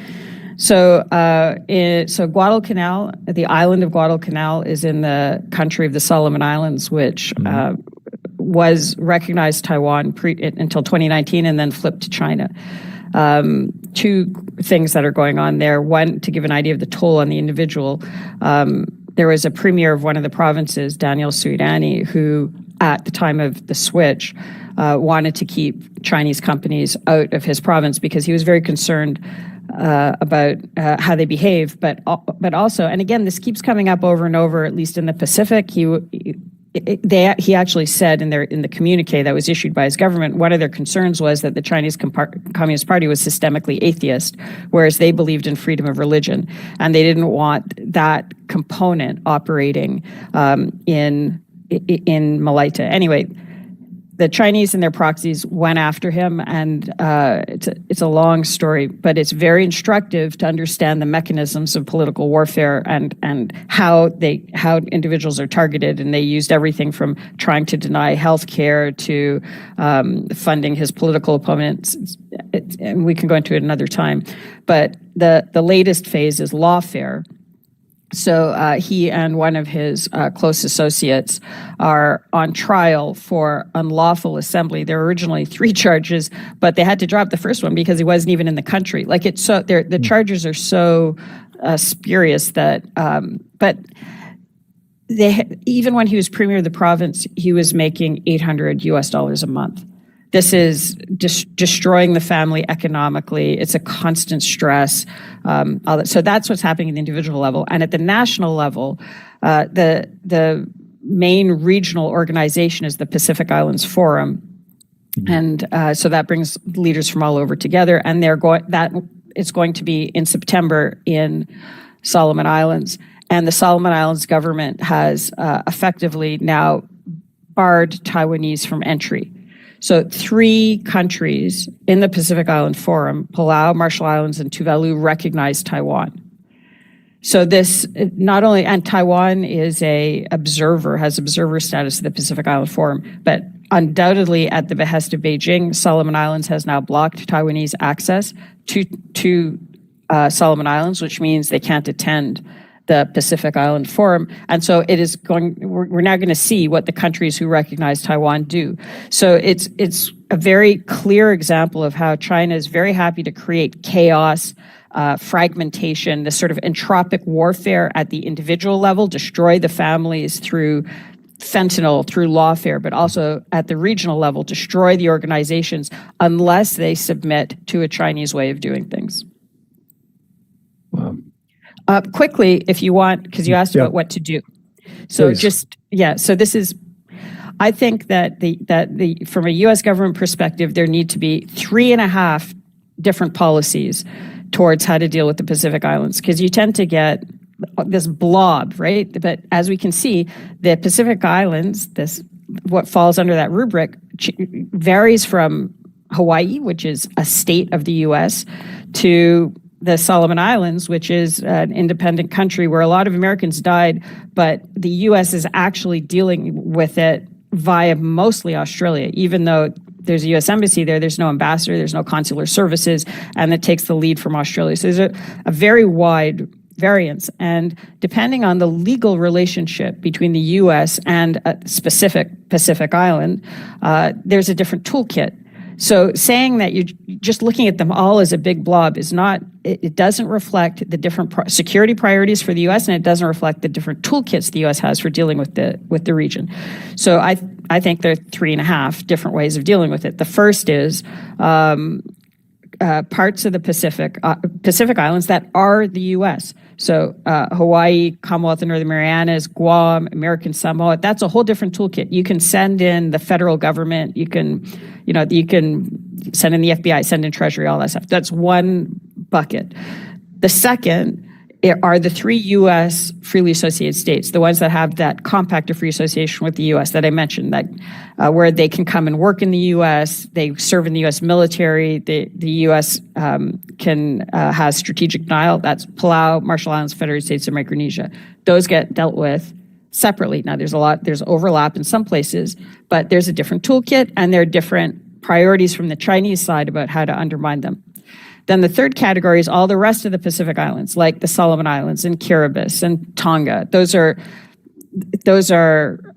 So Guadalcanal, the island of Guadalcanal, is in the country of the Solomon Islands, which was recognized Taiwan until 2019 and then flipped to China. Two things that are going on there. One, to give an idea of the toll on the individual, there was a premier of one of the provinces, Daniel Suidani, who at the time of the switch wanted to keep Chinese companies out of his province because he was very concerned about how they behave, but also, and again, this keeps coming up over and over, at least in the Pacific. He actually said in the communique that was issued by his government, one of their concerns was that the Chinese Communist Party was systemically atheist, whereas they believed in freedom of religion, and they didn't want that component operating in Malaita. Anyway, the Chinese and their proxies went after him, and it's a long story, but it's very instructive to understand the mechanisms of political warfare and how individuals are targeted. And they used everything from trying to deny health care to funding his political opponents. And we can go into it another time. But the latest phase is lawfare. So he and one of his close associates are on trial for unlawful assembly. There were originally 3 charges, but they had to drop the first one because he wasn't even in the country. Like the charges are so spurious that, but even when he was premier of the province, he was making $800 a month. This is destroying the family economically. It's a constant stress. So that's what's happening at the individual level. And at the national level, the main regional organization is the Pacific Islands Forum. And so that brings leaders from all over together. And it's going to be in September in Solomon Islands. And the Solomon Islands government has effectively now barred Taiwanese from entry. So 3 countries in the Pacific Island Forum, Palau, Marshall Islands, and Tuvalu, recognize Taiwan. So this not only, and Taiwan is has observer status of the Pacific Island Forum, but undoubtedly at the behest of Beijing, Solomon Islands has now blocked Taiwanese access to Solomon Islands, which means they can't attend the Pacific Island Forum. And so we're now going to see what the countries who recognize Taiwan do. So it's a very clear example of how China is very happy to create chaos, fragmentation, this sort of entropic warfare at the individual level, destroy the families through fentanyl, through lawfare, but also at the regional level, destroy the organizations unless they submit to a Chinese way of doing things. Wow. Quickly, if you want, because you asked about what to do. So Please. So this is, I think that from a U.S. government perspective, there need to be 3.5 different policies towards how to deal with the Pacific Islands, because you tend to get this blob, right? But as we can see, the Pacific Islands, what falls under that rubric, varies from Hawaii, which is a state of the U.S., to the Solomon Islands, which is an independent country where a lot of Americans died, but the U.S. is actually dealing with it via mostly Australia, even though there's a U.S. embassy there, there's no ambassador, there's no consular services, and it takes the lead from Australia. So there's a very wide variance. And depending on the legal relationship between the U.S. and a specific Pacific island, there's a different toolkit. So saying that you're just looking at them all as a big blob is not, it doesn't reflect the different security priorities for the U.S. and it doesn't reflect the different toolkits the U.S. has for dealing with the region. So I think there are 3.5 different ways of dealing with it. The first is parts of the Pacific Islands that are the U.S. So Hawaii, Commonwealth of Northern Marianas, Guam, American Samoa, that's a whole different toolkit. You can send in the federal government, you can send in the FBI, send in Treasury, all that stuff. That's one bucket. The second are the 3 U.S. freely associated states, the ones that have that compact of free association with the U.S. that I mentioned, that where they can come and work in the U.S., they serve in the U.S. military, the U.S. Has strategic denial. That's Palau, Marshall Islands, Federated States of Micronesia. Those get dealt with separately. Now, there's overlap in some places, but there's a different toolkit and there are different priorities from the Chinese side about how to undermine them. Then the third category is all the rest of the Pacific Islands, like the Solomon Islands and Kiribati and Tonga. Those are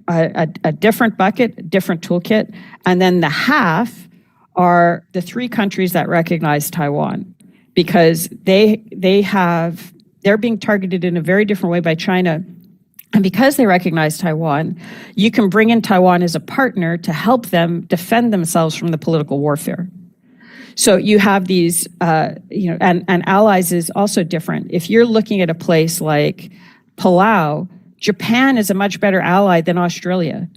a different bucket, different toolkit. And then the half are the 3 countries that recognize Taiwan, because they're being targeted in a very different way by China. And because they recognize Taiwan, you can bring in Taiwan as a partner to help them defend themselves from the political warfare. So you have these, and allies is also different. If you're looking at a place like Palau, Japan is a much better ally than Australia.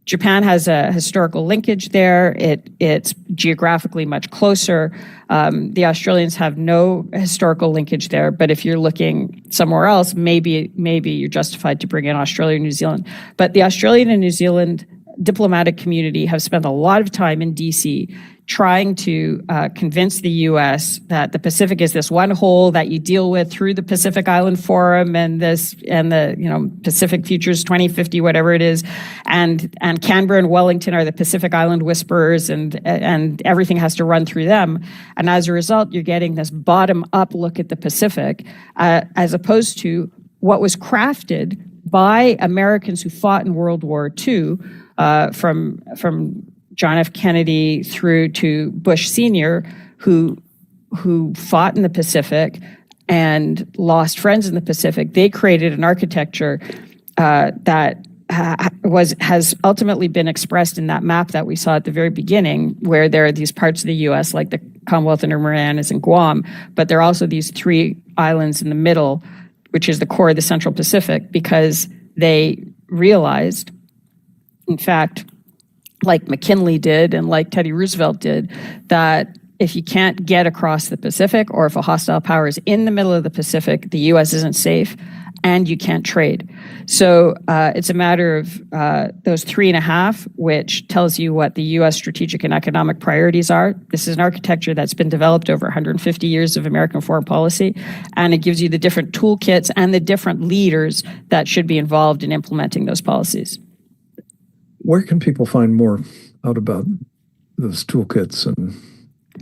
Japan has a historical linkage there. It's geographically much closer. The Australians have no historical linkage there. But if you're looking somewhere else, maybe you're justified to bring in Australia and New Zealand. But the Australian and New Zealand diplomatic community have spent a lot of time in DC trying to convince the U.S. that the Pacific is this one whole that you deal with through the Pacific Island Forum and the Pacific Futures 2050, whatever it is, and Canberra and Wellington are the Pacific Island whisperers, and everything has to run through them. And as a result, you're getting this bottom-up look at the Pacific, as opposed to what was crafted by Americans who fought in World War II, from John F. Kennedy through to Bush Sr., who fought in the Pacific and lost friends in the Pacific. They created an architecture that has ultimately been expressed in that map that we saw at the very beginning, where there are these parts of the U.S. like the Commonwealth of Marianas and Guam, but there are also these 3 islands in the middle, which is the core of the Central Pacific, because they realized, in fact, like McKinley did and like Teddy Roosevelt did, that if you can't get across the Pacific, or if a hostile power is in the middle of the Pacific, the U.S. isn't safe and you can't trade. So it's a matter of those 3.5, which tells you what the U.S. strategic and economic priorities are. This is an architecture that's been developed over 150 years of American foreign policy, and it gives you the different toolkits and the different leaders that should be involved in implementing those policies. Where can people find more out about those toolkits and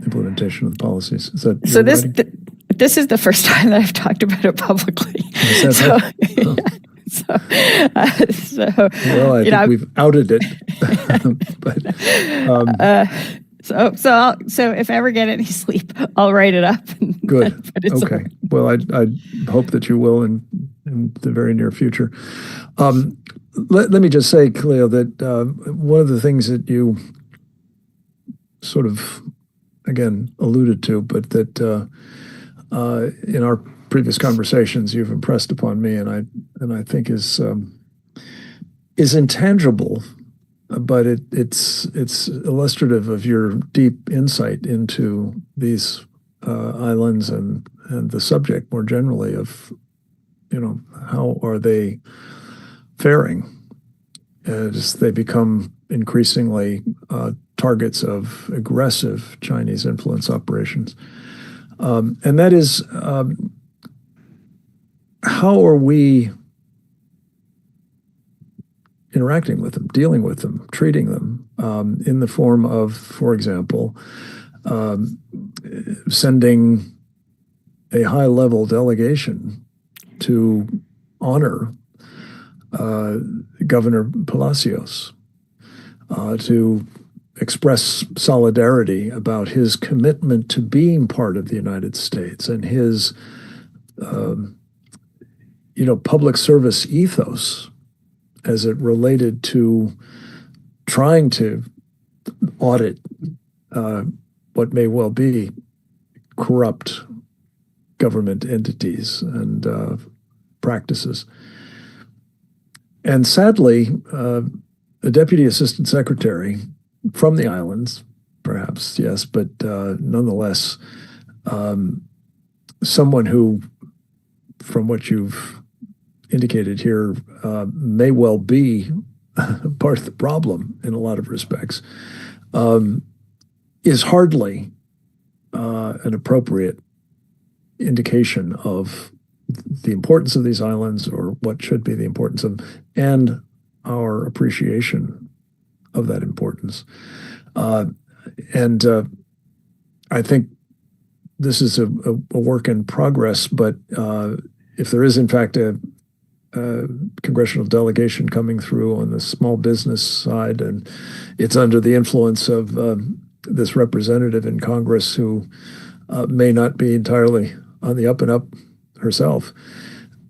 implementation of the policies? Is that so? This is the first time that I've talked about it publicly. So, well, I think we've outed it. But so if I ever get any sleep, I'll write it up. Good. Okay. Well, I hope that you will in the very near future. Let me just say, Cleo, that one of the things that you sort of, again, alluded to, but that in our previous conversations you've impressed upon me, and I think is intangible, but it's illustrative of your deep insight into these islands and the subject more generally of, how are they faring as they become increasingly targets of aggressive Chinese influence operations. And that is, how are we interacting with them, dealing with them, treating them in the form of, for example, sending a high-level delegation to honor Governor Palacios, to express solidarity about his commitment to being part of the United States and his, public service ethos as it related to trying to audit what may well be corrupt government entities and practices. And sadly, a deputy assistant secretary from the islands, perhaps, yes, but nonetheless, someone who, from what you've indicated here, may well be part of the problem in a lot of respects, is hardly an appropriate indication of the importance of these islands, or what should be the importance of them, and our appreciation of that importance. And I think this is a work in progress, but if there is in fact a congressional delegation coming through on the small business side, and it's under the influence of this representative in Congress who may not be entirely on the up and up herself,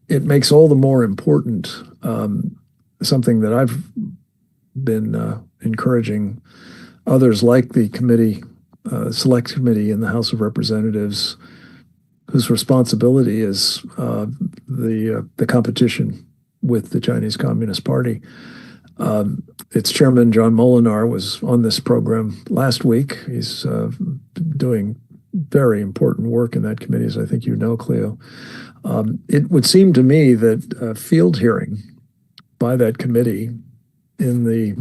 it makes all the more important something that I've been encouraging others like the committee, select committee in the House of Representatives, whose responsibility is the competition with the Chinese Communist Party. Its chairman, John Molinar, was on this program last week. He's doing very important work in that committee, as I think you know, Cleo. It would seem to me that a field hearing by that committee in the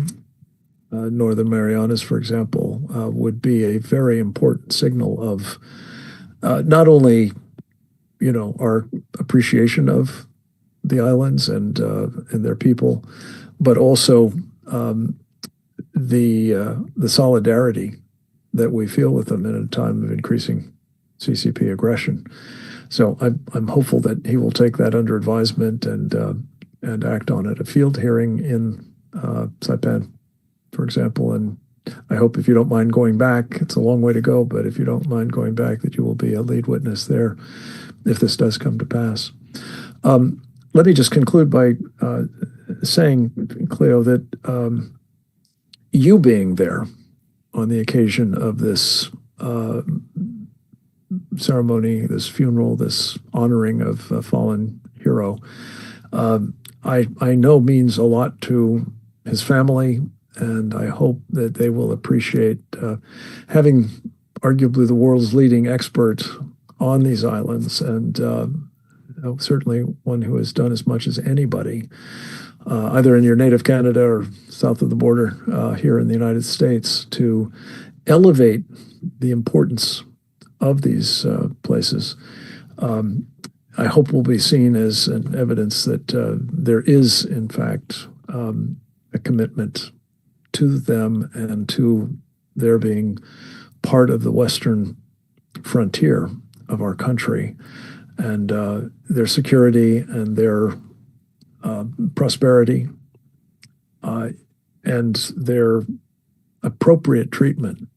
Northern Marianas, for example, would be a very important signal of not only, our appreciation of the islands and their people, but also the solidarity that we feel with them in a time of increasing CCP aggression. So I'm hopeful that he will take that under advisement and act on it. A field hearing in Saipan, for example, and I hope, if you don't mind going back, it's a long way to go, but if you don't mind going back, that you will be a lead witness there if this does come to pass. Let me just conclude by saying, Cleo, that you being there on the occasion of this ceremony, this funeral, this honoring of a fallen hero, I know means a lot to his family, and I hope that they will appreciate having arguably the world's leading expert on these islands, and certainly one who has done as much as anybody, either in your native Canada or south of the border here in the United States, to elevate the importance of these places. I hope will be seen as an evidence that there is, in fact, a commitment to them and to their being part of the Western frontier of our country, and their security and their prosperity and their appropriate treatment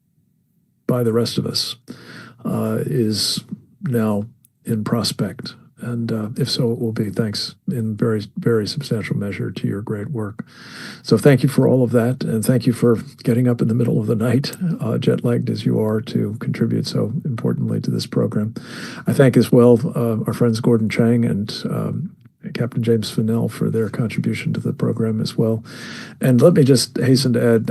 by the rest of us is now in prospect. And if so, it will be thanks in very, very substantial measure to your great work. So thank you for all of that. And thank you for getting up in the middle of the night, jet-lagged as you are, to contribute so importantly to this program. I thank as well our friends Gordon Chang and Captain James Fanell for their contribution to the program as well. And let me just hasten to add,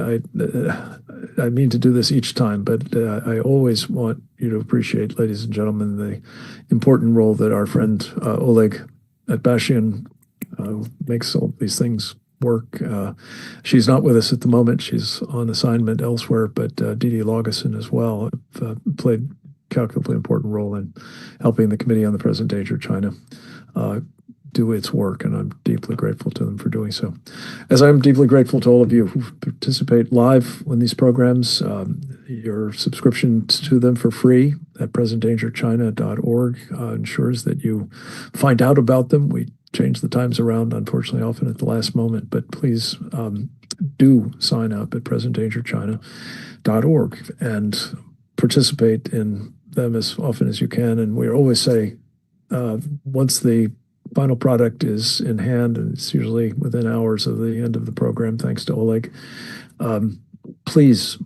I mean to do this each time, but I always want you to appreciate, ladies and gentlemen, the important role that our friend Oleg Atbashian makes all these things work. She's not with us at the moment. She's on assignment elsewhere, but Dee Dee Laugesen as well played calculably important role in helping the Committee on the Present Danger China do its work, and I'm deeply grateful to them for doing so. As I'm deeply grateful to all of you who participate live in these programs. Your subscription to them for free at presentdangerchina.org ensures that you find out about them. We change the times around, unfortunately, often at the last moment, but please do sign up at presentdangerchina.org and participate in them as often as you can. And we always say, once the final product is in hand, and it's usually within hours of the end of the program, thanks to Oleg, please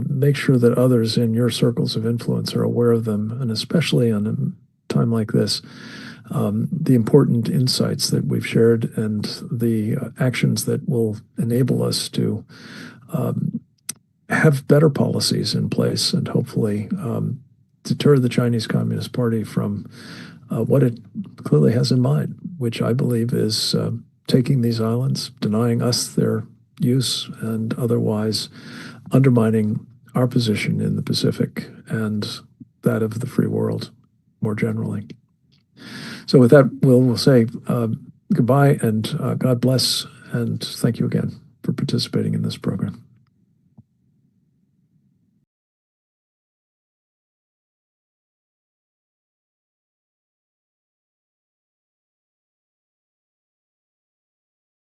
make sure that others in your circles of influence are aware of them, and especially on a time like this, the important insights that we've shared and the actions that will enable us to have better policies in place and hopefully deter the Chinese Communist Party from what it clearly has in mind, which I believe is taking these islands, denying us their use, and otherwise undermining our position in the Pacific and that of the free world more generally. So with that, we'll say goodbye and God bless, and thank you again for participating in this program.